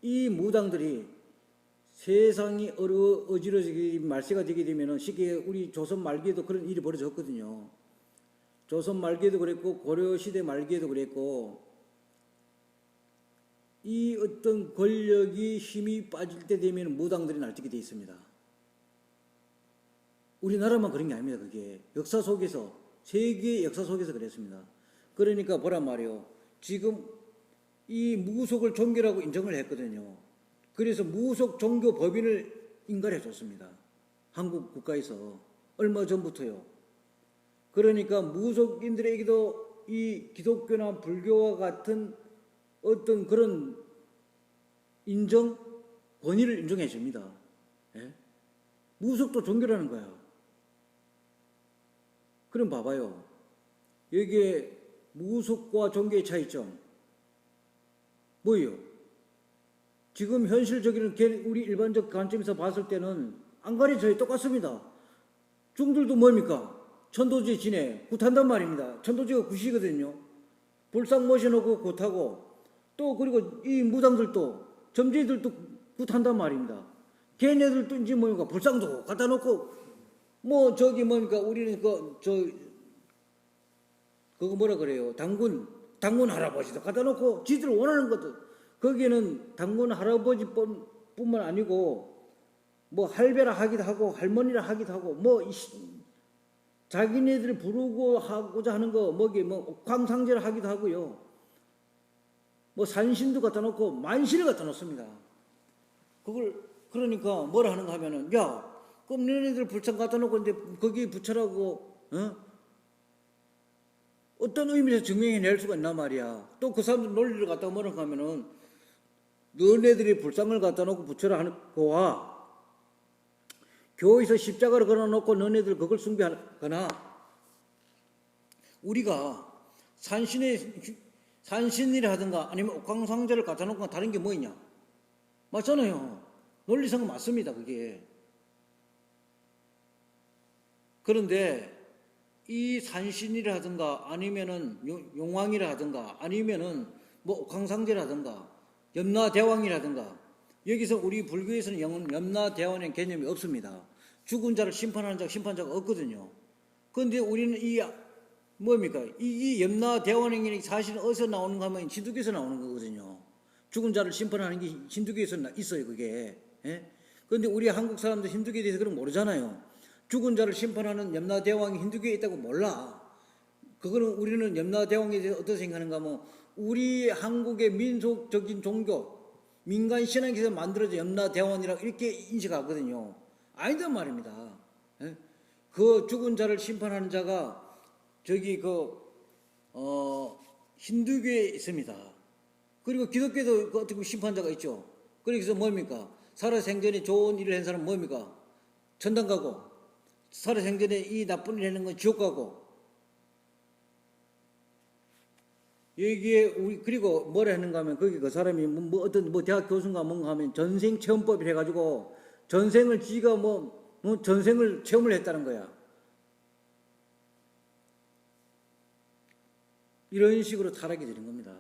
이 무당들이 세상이 어지러지게 말세가 되게 되면은 쉽게 우리 조선 말기에도 그런 일이 벌어졌거든요. 조선 말기에도 그랬고 고려시대 말기에도 그랬고 이 어떤 권력이 힘이 빠질 때 되면 무당들이 날뛰게 돼 있습니다. 우리나라만 그런 게 아닙니다. 그게 역사 속에서 세계의 역사 속에서 그랬습니다. 그러니까 보란 말이요. 지금 이 무속을 종교라고 인정을 했거든요. 그래서 무속 종교 법인을 인가해 줬습니다. 한국 국가에서 얼마 전부터요. 그러니까 무속인들에게도 이 기독교나 불교와 같은 어떤 그런 인정, 권위를 인정해 줍니다. 예? 무속도 종교라는 거야. 그럼 봐봐요. 여기에 무속과 종교의 차이점. 뭐예요? 지금 현실적인 우리 일반적 관점에서 봤을 때는 안 가려져요. 똑같습니다. 중들도 뭡니까? 천도제 지내 굿한단 말입니다. 천도제가 굿이거든요. 불상 모셔놓고 굿하고 또 그리고 이 무당들도 점쟁이들도 굿한단 말입니다. 걔네들도 이제 뭡니까? 불상도 갖다 놓고 뭐 저기 뭡니까? 우리는 그거 뭐라 그래요? 당군 할아버지도 갖다 놓고 지들 원하는 것도 거기에는 당군 할아버지뿐만 아니고 뭐 할배라 하기도 하고 할머니라 하기도 하고 뭐 자기네들이 부르고 하고자 하는 거 뭐기 뭐 광상제를 하기도 하고요. 뭐 산신도 갖다 놓고 만신을 갖다 놓습니다. 그걸 그러니까 뭐라 하는가 하면은 야 그럼 너네들 불상 갖다 놓고 이제 거기 붙여라고 어떤 의미에서 증명해낼 수가 있나 말이야. 또 그 사람들 논리를 갖다가 뭐라고 하면은 너네들이 불상을 갖다 놓고 붙여라 하는 거와 교회에서 십자가를 걸어놓고 너네들 그걸 숭배하거나 우리가 산신이라 하든가 아니면 옥황상제를 갖다 놓고 다른 게 뭐 있냐? 맞잖아요. 논리상 맞습니다. 그게. 그런데 이 산신이라 하든가 아니면은 용왕이라 하든가 아니면은 뭐 옥황상제라든가 염라대왕이라든가 여기서 우리 불교에서는 염라대왕의 개념이 없습니다. 죽은 자를 심판하는 심판자가 없거든요. 그런데 우리는 이 뭡니까? 이 염라대왕이 사실은 어디서 나오는가 하면 신두교에서 나오는 거거든요. 죽은 자를 심판하는 게 신두교에서 있어요. 그게. 그런데 우리 한국 사람들 힌두교에 대해서 그런 거 모르잖아요. 죽은 자를 심판하는 염라대왕이 힌두교에 있다고 몰라. 그거는 우리는 염라대왕에 대해서 어떻게 생각하는가 하면 우리 한국의 민속적인 종교 민간 신앙에서 만들어진 염라대왕이라고 이렇게 인식하거든요. 아니단 말입니다. 그 죽은 자를 심판하는 자가 저기 힌두교에 있습니다. 그리고 기독교에도 그 어떻게 심판자가 있죠. 그래서 뭡니까? 살아생전에 좋은 일을 한 사람은 뭡니까? 천당 가고 살아생전에 이 나쁜 일 하는 건 지옥 가고 여기에 우리 그리고 뭐라 했는가 하면 거기 그 사람이 뭐 어떤 뭐 대학 교수인가 뭔가 하면 전생 체험법을 해가지고 전생을 지가 전생을 체험을 했다는 거야. 이런 식으로 타락이 되는 겁니다.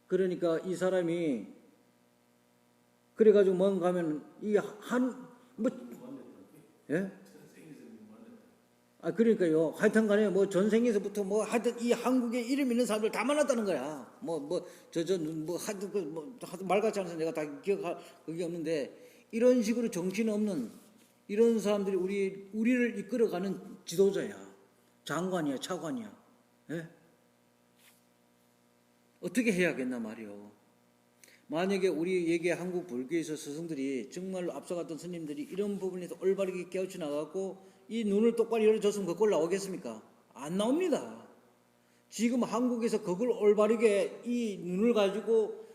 그러니까 이 사람이 그래가지고 뭔가 하면 예? 그러니까요. 하여튼 간에 뭐 전생에서부터 뭐 하여튼 이 한국에 이름 있는 사람들 다 만났다는 거야. 하여튼 말같지 않아서 내가 다 기억할 그게 없는데 이런 식으로 정신 없는 이런 사람들이 우리를 이끌어가는 지도자야. 장관이야, 차관이야. 예? 어떻게 해야겠나 말이요. 만약에 우리에게 한국 불교에서 스승들이 정말로 앞서갔던 스님들이 이런 부분에서 올바르게 깨우쳐 나가고 이 눈을 똑바로 열어줬으면 그걸 나오겠습니까? 안 나옵니다. 지금 한국에서 그걸 올바르게 이 눈을 가지고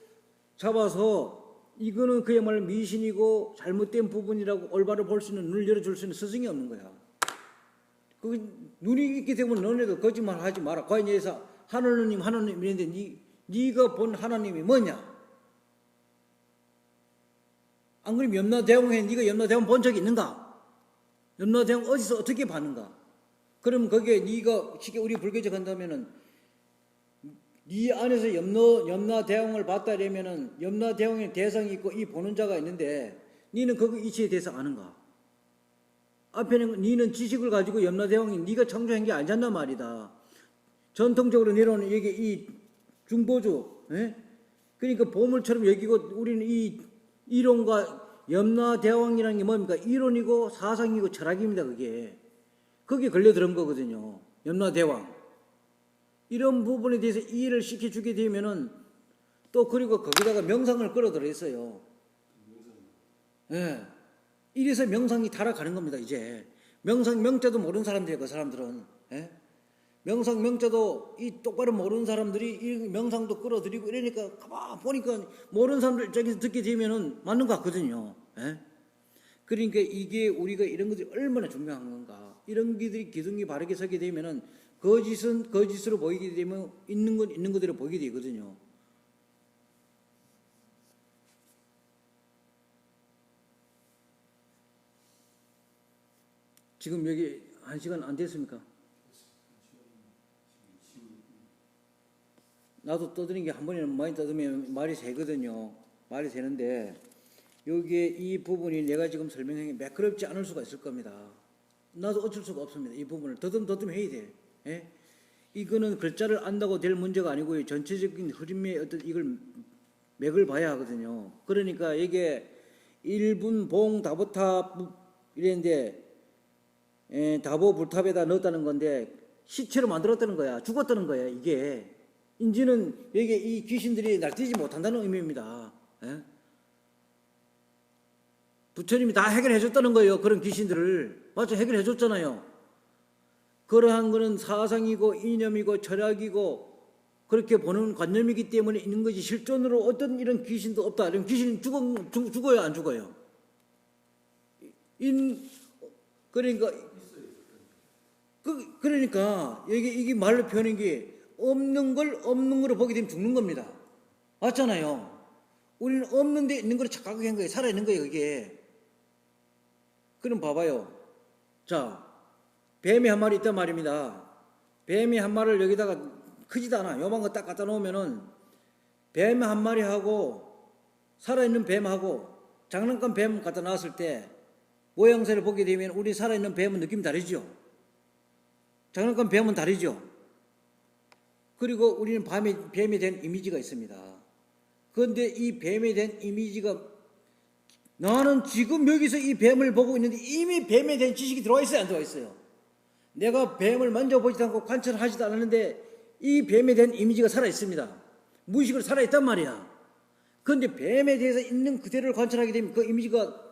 잡아서 이거는 그야말로 미신이고 잘못된 부분이라고 올바로 볼 수 있는 눈을 열어줄 수 있는 스승이 없는 거야. 그 눈이 있기 때문에 너네도 거짓말 하지 마라. 과연 여기서 하나님 이랬는데 네가 본 하나님이 뭐냐? 안 그러면 염라대왕에 네가 염라대왕 본 적이 있는가? 염라대왕 어디서 어떻게 봤는가? 그럼 거기에 네가 쉽게 우리 불교적 한다면은 네 안에서 염라대왕을 봤다려면은 염라대왕의 대상이 있고 이 보는 자가 있는데 네는 그 이치에 대해서 아는가? 앞에는 네는 지식을 가지고 염라대왕이 네가 창조한 게 아니잖나 말이다. 전통적으로 내려오는 이게 이 중보주, 그러니까 보물처럼 여기고 우리는 이 이론과 염라대왕이라는 게 뭡니까? 이론이고 사상이고 철학입니다. 그게 걸려들은 거거든요. 염라대왕. 이런 부분에 대해서 이해를 시켜주게 되면은 또 그리고 거기다가 명상을 끌어들어 있어요. 예. 이래서 명상이 타락하는 겁니다. 이제 명상 명자도 모르는 사람들이에요. 그 사람들은. 예? 명상 명자도 이 똑바로 모르는 사람들이 이 명상도 끌어들이고 이러니까 가만 보니까 모르는 사람들 입장에서 듣게 되면은 맞는 것 같거든요. 예? 그러니까 이게 우리가 이런 것들이 얼마나 중요한 건가. 이런 것들이 기둥이 바르게 서게 되면은 거짓은 거짓으로 보이게 되면 있는 건 있는 그대로 보이게 되거든요. 지금 여기 1시간 안 됐습니까? 나도 떠드는 게 한 번에 많이 떠들면 말이 새거든요. 말이 새는데 여기에 이 부분이 내가 지금 설명한 게 매끄럽지 않을 수가 있을 겁니다. 나도 어쩔 수가 없습니다. 이 부분을 더듬 해야 돼. 예? 이거는 글자를 안다고 될 문제가 아니고요. 전체적인 흐름의 어떤 이걸 맥을 봐야 하거든요. 그러니까 이게 일분봉 다보탑 이랬는데 다보 불탑에다 넣었다는 건데 시체로 만들었다는 거야. 죽었다는 거야. 이게 인지는 여기 이 귀신들이 날뛰지 못한다는 의미입니다. 예? 부처님이 다 해결해 줬다는 거예요. 그런 귀신들을. 맞죠? 해결해 줬잖아요. 그러한 거는 사상이고 이념이고 철학이고 그렇게 보는 관념이기 때문에 있는 거지 실존으로 어떤 이런 귀신도 없다. 이런 귀신이 죽어요? 안 죽어요? 그러니까 이게 말로 표현한 게 없는 걸 없는 거로 보게 되면 죽는 겁니다. 맞잖아요. 우리는 없는 데 있는 걸 착각한 거예요. 살아있는 거예요, 그게. 그럼 봐봐요. 자, 뱀이 한 마리 있단 말입니다. 뱀이 한 마리를 여기다가 크지도 않아. 요만 거 딱 갖다 놓으면은 뱀 한 마리하고 살아있는 뱀하고 장난감 뱀 갖다 놨을 때 모양새를 보게 되면 우리 살아있는 뱀은 느낌이 다르죠. 장난감 뱀은 다르죠. 그리고 우리는 뱀에 대한 이미지가 있습니다. 그런데 이 뱀에 대한 이미지가 나는 지금 여기서 이 뱀을 보고 있는데 이미 뱀에 대한 지식이 들어와 있어요? 안 들어와 있어요? 내가 뱀을 만져보지도 않고 관찰하지도 않았는데 이 뱀에 대한 이미지가 살아있습니다. 무의식으로 살아있단 말이야. 그런데 뱀에 대해서 있는 그대로를 관찰하게 되면 그 이미지가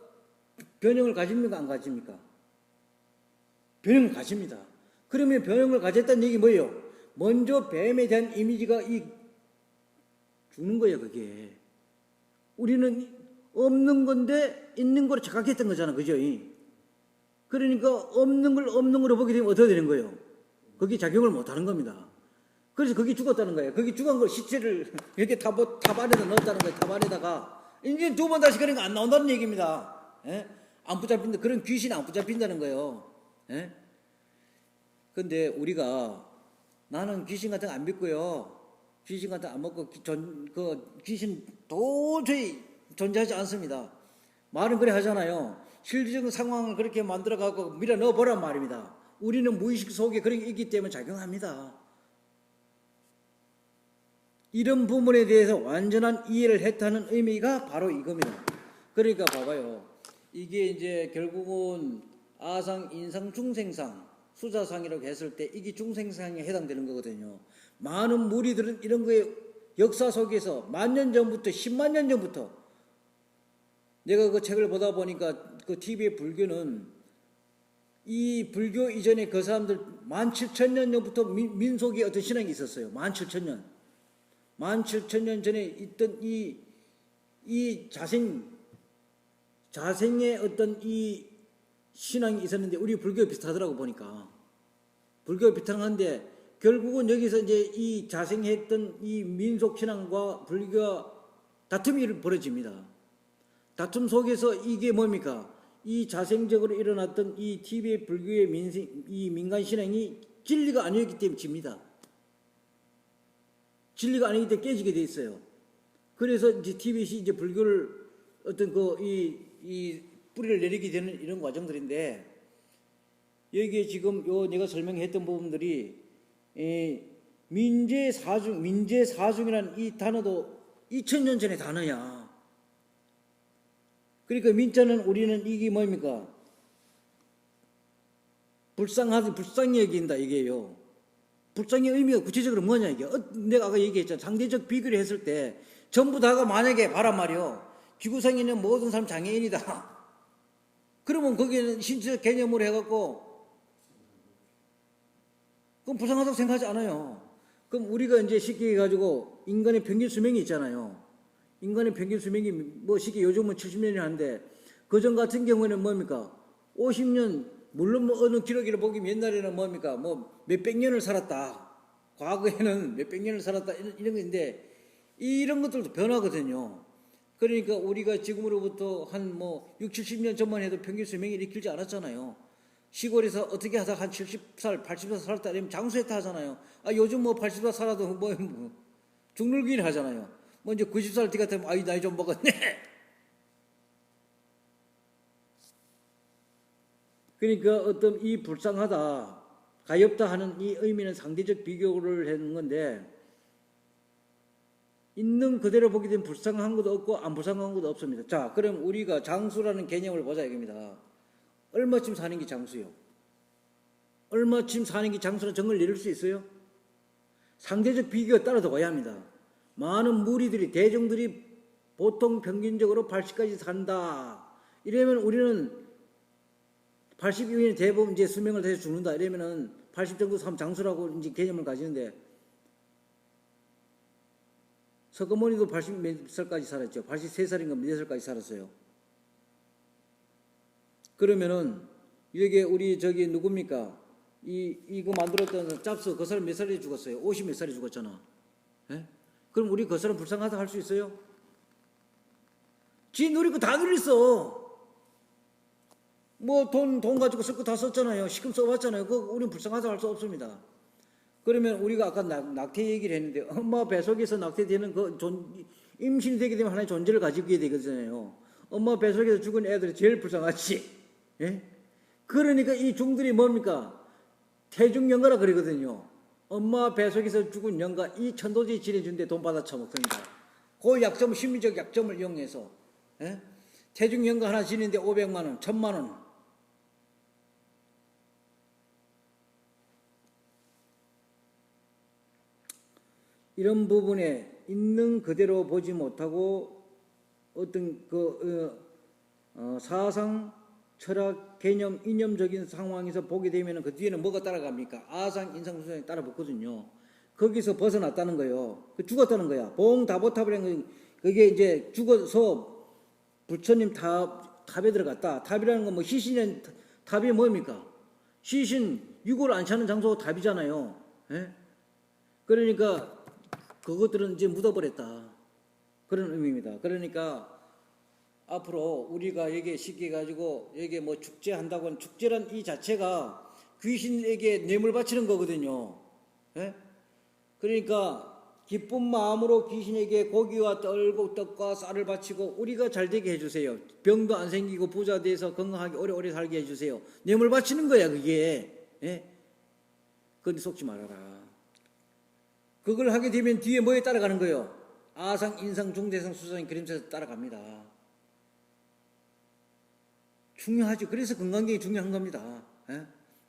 변형을 가집니까? 안 가집니까? 변형을 가집니다. 그러면 변형을 가졌다는 얘기 뭐예요? 먼저 뱀에 대한 이미지가 죽는 거예요, 그게. 우리는 없는 건데 있는 걸 착각했던 거잖아, 그죠? 그러니까 없는 걸 없는 거로 보게 되면 어떻게 되는 거예요? 거기 작용을 못 하는 겁니다. 그래서 거기 죽었다는 거예요. 거기 죽은 걸 시체를 이렇게 탑 안에다 넣었다는 거예요. 탑 안에다가. 이제 두 번 다시 그러니까 안 나온다는 얘기입니다. 예? 안 붙잡힌다. 그런 귀신이 안 붙잡힌다는 거예요. 예? 근데 우리가 나는 귀신 같은 거 안 믿고요. 귀신 같은 거 안 먹고 귀신 도저히 존재하지 않습니다. 말은 그래 하잖아요. 실질적인 상황을 그렇게 만들어가고 밀어 넣어보란 말입니다. 우리는 무의식 속에 그런 게 있기 때문에 작용합니다. 이런 부분에 대해서 완전한 이해를 했다는 의미가 바로 이겁니다. 그러니까 봐봐요. 이게 이제 결국은 아상, 인상, 중생상, 수자상이라고 했을 때 이게 중생상에 해당되는 거거든요. 많은 무리들은 이런 거에 역사 속에서 만년 전부터 10만 년 전부터 내가 그 책을 보다 보니까 그 TV의 불교는 이 불교 이전에 그 사람들 17,000년 전부터 민속의 어떤 신앙이 있었어요. 17,000년. 17,000년 전에 있던 이 자생의 어떤 이 신앙이 있었는데 우리 불교 비슷하더라고 보니까. 불교 비슷한데 결국은 여기서 이제 이 자생했던 이 민속 신앙과 불교가 다툼이 벌어집니다. 다툼 속에서 이게 뭡니까? 이 자생적으로 일어났던 이 TV의 불교의 이 민간 신앙이 진리가 아니었기 때문에 집니다. 진리가 아니기 때문에 깨지게 돼 있어요. 그래서 이제 TBC 이제 불교를 어떤 이 뿌리를 내리게 되는 이런 과정들인데 여기에 지금 내가 설명했던 부분들이 민재사중이라는 이 단어도 2000년 전의 단어야. 그러니까 민자는 우리는 이게 뭡니까? 불쌍히 여긴다 이게요. 불쌍의 의미가 구체적으로 뭐냐 이게. 내가 아까 얘기했잖아. 상대적 비교를 했을 때 전부 다가 만약에 바란 말이요. 지구상에 있는 모든 사람 장애인이다. 그러면 거기에는 신체적 개념으로 해갖고 그럼 불쌍하다고 생각하지 않아요. 그럼 우리가 이제 쉽게 해가지고 인간의 평균 수명이 있잖아요. 인간의 평균 수명이 뭐 쉽게 요즘은 70년이 한데 그전 같은 경우에는 뭡니까? 50년 물론 뭐 어느 기록을 보기면 옛날에는 뭡니까? 뭐 몇백 년을 살았다. 과거에는 몇백 년을 살았다. 이런 건데 이런 것들도 변하거든요. 그러니까 우리가 지금으로부터 한 뭐 6, 70년 전만 해도 평균 수명이 이렇게 길지 않았잖아요. 시골에서 어떻게 하다 한 70살, 80살 살았다 이러면 장수했다 하잖아요. 아, 요즘 뭐 80살 살아도 뭐 죽늘기를 하잖아요. 뭐 이제 90살 때 같으면 아이 나이 좀 먹었네. 그러니까 어떤 이 불쌍하다, 가엾다 하는 이 의미는 상대적 비교를 하는 건데, 있는 그대로 보게 되면 불쌍한 것도 없고 안 불쌍한 것도 없습니다. 자, 그럼 우리가 장수라는 개념을 보자 이겁니다. 얼마쯤 사는 게 장수요? 얼마쯤 사는 게 장수는 정을 내릴 수 있어요? 상대적 비교가 따라서 합니다. 많은 무리들이, 대중들이 보통 평균적으로 80까지 산다. 이러면 우리는 80 이후에는 대부분 이제 수명을 다해서 죽는다. 이러면은 80 정도 사면 장수라고 이제 개념을 가지는데, 서거머니도 80 몇 살까지 살았죠. 83살인가 몇 살까지 살았어요. 그러면은 이게 우리 저기 누굽니까? 이거 만들었던 짭스 그 사람 몇 살에 죽었어요? 50 몇 살에 죽었잖아. 예? 그럼 우리 그 사람 불쌍하다 할 수 있어요? 지 누릴 거 다 누렸어. 뭐 돈 가지고 쓸 거 다 썼잖아요. 시금 써봤잖아요. 그거 우리는 불쌍하다 할 수 없습니다. 그러면 우리가 아까 낙태 얘기를 했는데, 엄마 뱃속에서 낙태되는 임신이 되게 되면 하나의 존재를 가지게 되거든요. 엄마 뱃속에서 죽은 애들이 제일 불쌍하지. 예? 그러니까 이 중들이 뭡니까? 태중영가라 그러거든요. 엄마 뱃속에서 죽은 영가, 이 천도지 지내준데 돈 받아 처먹습니다. 그 약점, 심리적 약점을 이용해서. 예? 태중영가 하나 지내는데 500만 원, 1000만 원. 이런 부분에 있는 그대로 보지 못하고 어떤 사상, 철학, 개념, 이념적인 상황에서 보게 되면 그 뒤에는 뭐가 따라갑니까? 아상, 인상, 수상이 따라붙거든요. 거기서 벗어났다는 거예요. 죽었다는 거야. 봉다보탑이라는 건 그게 이제 죽어서 부처님 탑에 들어갔다. 탑이라는 건 뭐 시신은 탑이 뭡니까? 시신 유골 안 차는 장소가 탑이잖아요. 예? 그러니까 그것들은 이제 묻어버렸다. 그런 의미입니다. 그러니까 앞으로 우리가 여기에 쉽게 가지고 여기에 뭐 축제한다고 하는 축제란 이 자체가 귀신에게 뇌물 바치는 거거든요. 예? 그러니까 기쁜 마음으로 귀신에게 고기와 떡과 쌀을 바치고 우리가 잘 되게 해주세요. 병도 안 생기고 부자 돼서 건강하게 오래오래 살게 해주세요. 뇌물 바치는 거야 그게. 예? 거기 속지 말아라. 그걸 하게 되면 뒤에 뭐에 따라가는 거예요? 아상, 인상, 중대상, 수상, 그림자에서 따라갑니다. 중요하죠. 그래서 건강경이 중요한 겁니다. 예?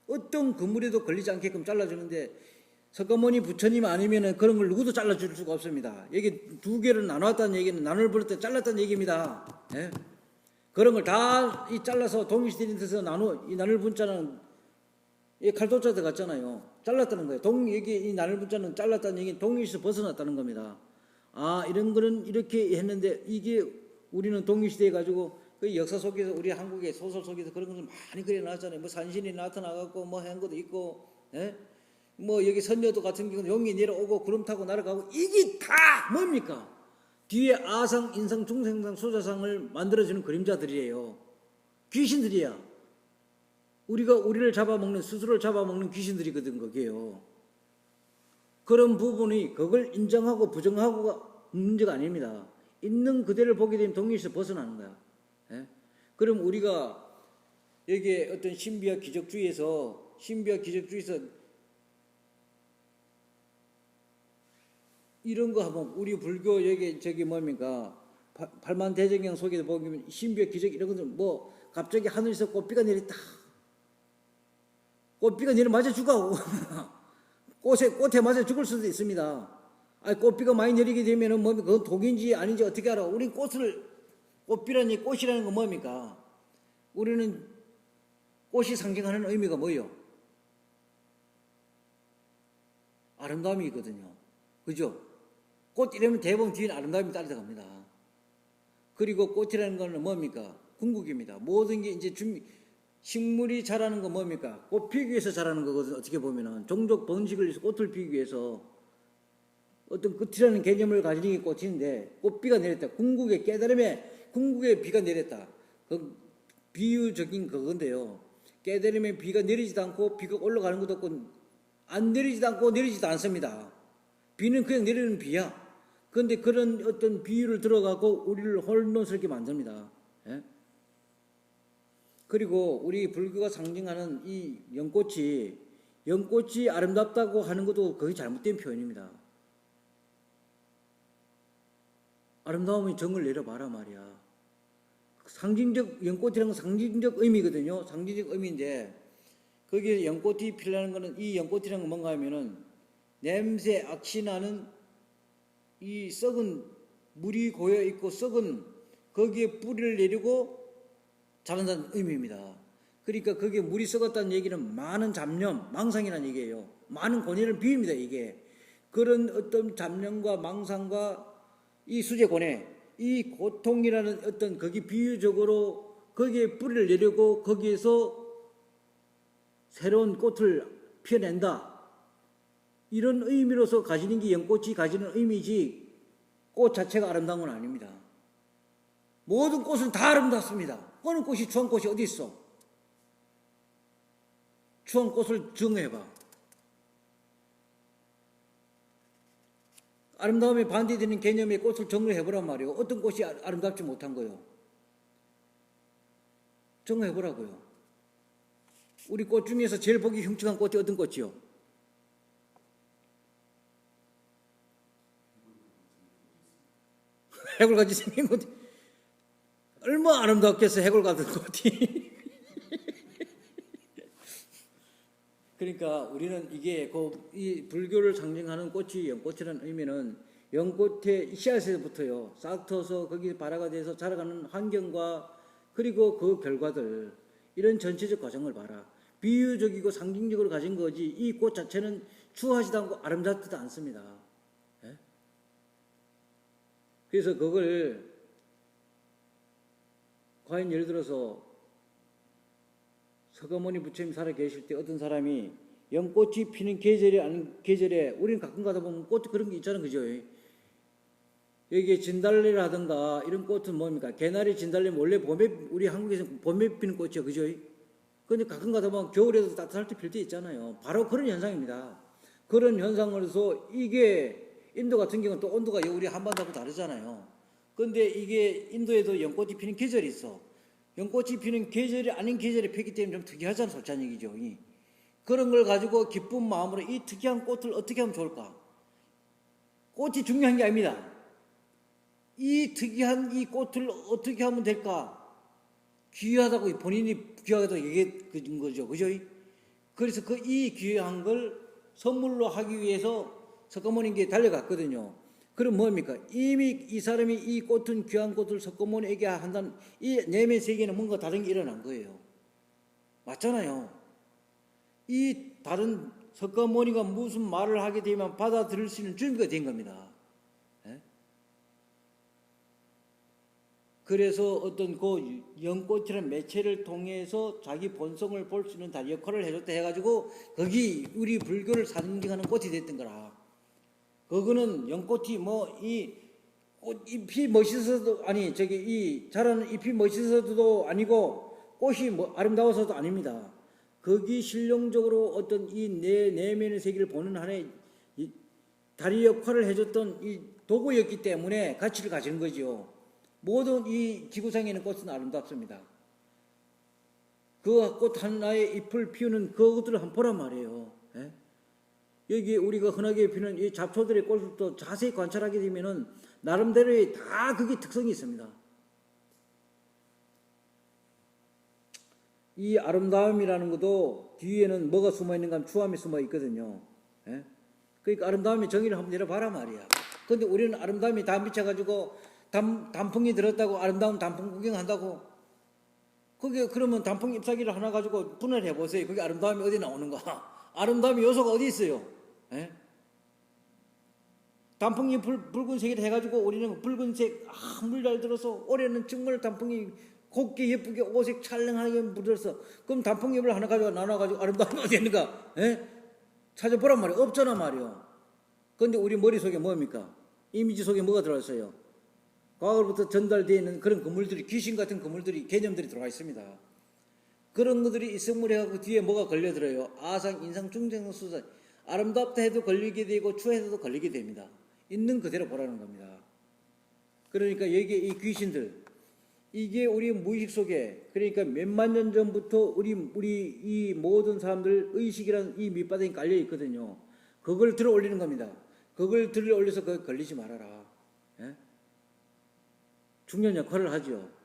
어떤 건물에도 걸리지 않게끔 잘라주는데 석가모니 부처님 아니면 그런 걸 누구도 잘라줄 수가 없습니다. 여기 두 개를 나눴다는 얘기는 나눌 버릴 때 잘랐다는 얘기입니다. 예? 그런 걸 다 잘라서 동일시대인 데서 이 나눌 분자는 이 칼도자 들어갔잖아요. 잘랐다는 거예요. 여기 이 나눌 분자는 잘랐다는 얘기는 동일시에서 벗어났다는 겁니다. 아, 이런 거는 이렇게 했는데 이게 우리는 동일시대에 가지고 그 역사 속에서 우리 한국의 소설 속에서 그런 것을 많이 그려놨잖아요. 뭐 산신이 나타나갖고 뭐 한 것도 있고, 예? 뭐 여기 선녀도 같은 경우는 용이 내려오고 구름 타고 날아가고 이게 다 뭡니까? 뒤에 아상, 인상, 중생상, 수자상을 만들어주는 그림자들이에요. 귀신들이야. 우리를 잡아먹는, 스스로를 잡아먹는 귀신들이거든, 그게요. 그런 부분이 그걸 인정하고 부정하고가 문제가 아닙니다. 있는 그대를 보게 되면 동일에서 벗어나는 거야. 예? 그럼 우리가 여기에 어떤 신비와 기적주의에서 이런 거 하면 우리 불교 여기 저기 뭡니까? 팔만대정경 속에 보면 신비와 기적 이런 것들 뭐 갑자기 하늘에서 꽃비가 내렸다. 꽃비가 내려 맞아 죽어. 꽃에 맞아 죽을 수도 있습니다. 아니, 꽃비가 많이 내리게 되면은 뭐 그건 독인지 아닌지 어떻게 알아? 우린 꽃비라는 꽃이라는 건 뭡니까? 우리는 꽃이 상징하는 의미가 뭐예요? 아름다움이거든요. 그죠? 꽃 이러면 대부분 뒤에는 아름다움이 따라갑니다. 그리고 꽃이라는 건 뭡니까? 궁극입니다. 모든 게 이제 식물이 자라는 건 뭡니까? 꽃 피우기 위해서 자라는 거거든요. 어떻게 보면은 종족 번식을 위해서 꽃을 피우기 위해서 어떤 끝이라는 개념을 가지는 게 꽃인데 꽃비가 내렸다. 궁극의 깨달음에 궁극의 비가 내렸다. 그 비유적인 그건데요. 깨달으면 비가 내리지도 않고 비가 올라가는 것도 없고 안 내리지도 않고 내리지도 않습니다. 비는 그냥 내리는 비야. 그런데 그런 어떤 비유를 들어가고 우리를 혼돈스럽게 만듭니다. 예? 그리고 우리 불교가 상징하는 이 연꽃이 아름답다고 하는 것도 거의 잘못된 표현입니다. 아름다움의 정을 내려봐라 말이야. 상징적, 연꽃이라는 건 상징적 의미거든요. 상징적 의미인데, 거기에 연꽃이 피려는 거는, 이 연꽃이라는 건 뭔가 하면은, 냄새, 악취나는 이 썩은 물이 고여있고 썩은 거기에 뿌리를 내리고 자란다는 의미입니다. 그러니까 거기에 물이 썩었다는 얘기는 많은 잡념, 망상이라는 얘기예요. 많은 고뇌를 비웁니다, 이게. 그런 어떤 잡념과 망상과 이 수제고뇌, 이 고통이라는 어떤 거기 비유적으로 거기에 뿌리를 내리고 거기에서 새로운 꽃을 피어낸다. 이런 의미로서 가지는 게 연꽃이 가지는 의미지 꽃 자체가 아름다운 건 아닙니다. 모든 꽃은 다 아름답습니다. 어느 꽃이 추한 꽃이 어디 있어? 추한 꽃을 정해봐. 아름다움에 반대되는 개념의 꽃을 정리해보란 말이에요. 어떤 꽃이 아름답지 못한 거요? 정리해보라고요. 우리 꽃 중에서 제일 보기 흉측한 꽃이 어떤 꽃이요? 해골같이 생긴 꽃이 얼마나 아름답겠어, 해골 같은 꽃이. 그러니까 우리는 이게 이 불교를 상징하는 꽃이 연꽃이라는 의미는 연꽃의 씨앗에서부터요 싹 터서 거기 발화가 돼서 자라가는 환경과 그리고 그 결과들 이런 전체적 과정을 봐라. 비유적이고 상징적으로 가진 거지 이 꽃 자체는 추하지도 않고 아름답지도 않습니다. 예? 그래서 그걸 과연 예를 들어서 서가모니 부처님 살아 계실 때 어떤 사람이 연꽃이 피는 계절이 아닌 계절에 우리는 가끔 가다 보면 꽃 그런 게 있잖아요. 그죠? 여기에 진달래라든가 이런 꽃은 뭡니까? 개나리, 진달래 원래 봄에 우리 한국에서는 봄에 피는 꽃이요. 그죠? 근데 가끔 가다 보면 겨울에도 따뜻할 때 필 때 있잖아요. 바로 그런 현상입니다. 그런 현상으로서 이게 인도 같은 경우는 또 온도가 우리 한반도하고 다르잖아요. 근데 이게 인도에도 연꽃이 피는 계절이 있어. 연꽃이 피는 계절이 아닌 계절에 피기 때문에 좀 특이하잖아, 솔직한 얘기죠. 그런 걸 가지고 기쁜 마음으로 이 특이한 꽃을 어떻게 하면 좋을까? 꽃이 중요한 게 아닙니다. 이 특이한 이 꽃을 어떻게 하면 될까? 귀하다고 본인이 귀하다고 얘기한 거죠. 그죠? 그래서 이 귀한 걸 선물로 하기 위해서 석가모니에게 달려갔거든요. 그럼 뭡니까? 이미 이 사람이 이 꽃은 귀한 꽃을 석가모니에게 한다는 이 내면 세계는 뭔가 다른 게 일어난 거예요. 맞잖아요. 이 다른 석가모니가 무슨 말을 하게 되면 받아들일 수 있는 준비가 된 겁니다. 예? 그래서 어떤 그 연꽃이라는 매체를 통해서 자기 본성을 볼 수 있는 다 역할을 해줬다 해가지고 거기 우리 불교를 상징하는 꽃이 됐던 거라. 그거는 연꽃이 이 잎이 멋있어서도 아니 이 자라는 잎이 멋있어서도 아니고 꽃이 아름다워서도 아닙니다. 거기 실용적으로 어떤 이 내 내면의 세계를 보는 한에 다리 역할을 해줬던 이 도구였기 때문에 가치를 가지는 거지요. 모든 이 지구상에는 꽃은 아름답습니다. 그 꽃 하나의 잎을 피우는 그것들을 한번 보란 말이에요. 예? 여기 우리가 흔하게 피는 이 잡초들의 꽃도 자세히 관찰하게 되면은 나름대로의 다 그게 특성이 있습니다. 이 아름다움이라는 것도 뒤에는 뭐가 숨어 있는가 하면 추함이 숨어 있거든요. 예? 그러니까 아름다움의 정의를 한번 내려봐라 말이야. 근데 우리는 아름다움이 다 미쳐가지고 단풍이 들었다고 아름다운 단풍 구경한다고 그게 그러면 단풍 잎사귀를 하나 가지고 분할해 보세요. 그게 아름다움이 어디 나오는가? 아름다움의 요소가 어디 있어요? 예? 단풍이 붉은색이라 해가지고 우리는 붉은색 아무리 잘 들어서 올해는 정말 단풍이 곱게 예쁘게 오색 찰랑하게 묻어서 그럼 단풍잎을 하나 가지고 나눠가지고 아름다움이 어디 있는가? 예? 찾아보란 말이에요. 없잖아 말이에요. 그런데 우리 머릿속에 뭡니까? 이미지 속에 뭐가 들어있어요? 과거로부터 전달되어 있는 그런 건물들이 귀신 같은 건물들이 개념들이 들어가 있습니다. 그런 것들이 이성물 해갖고 뒤에 뭐가 걸려들어요? 아상, 인상, 중생, 수상. 아름답다 해도 걸리게 되고 추해도 걸리게 됩니다. 있는 그대로 보라는 겁니다. 그러니까 여기에 이 귀신들, 이게 우리 무의식 속에, 그러니까 몇만 년 전부터 우리 이 모든 사람들 의식이라는 이 밑바닥에 깔려 있거든요. 그걸 들어 올리는 겁니다. 그걸 들어 올려서 그걸 걸리지 말아라. 예? 중요한 역할을 하죠.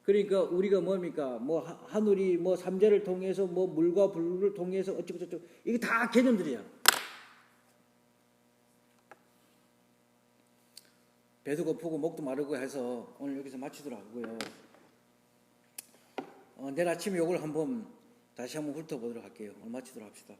그러니까 우리가 뭡니까? 뭐 하늘이 뭐 삼재를 통해서 뭐 물과 불을 통해서 어쩌고 저쩌고 이게 다 개념들이야. 배도 고프고 목도 마르고 해서 오늘 여기서 마치도록 하고요. 내일 아침에 이걸 한번 다시 한번 훑어보도록 할게요. 오늘 마치도록 합시다.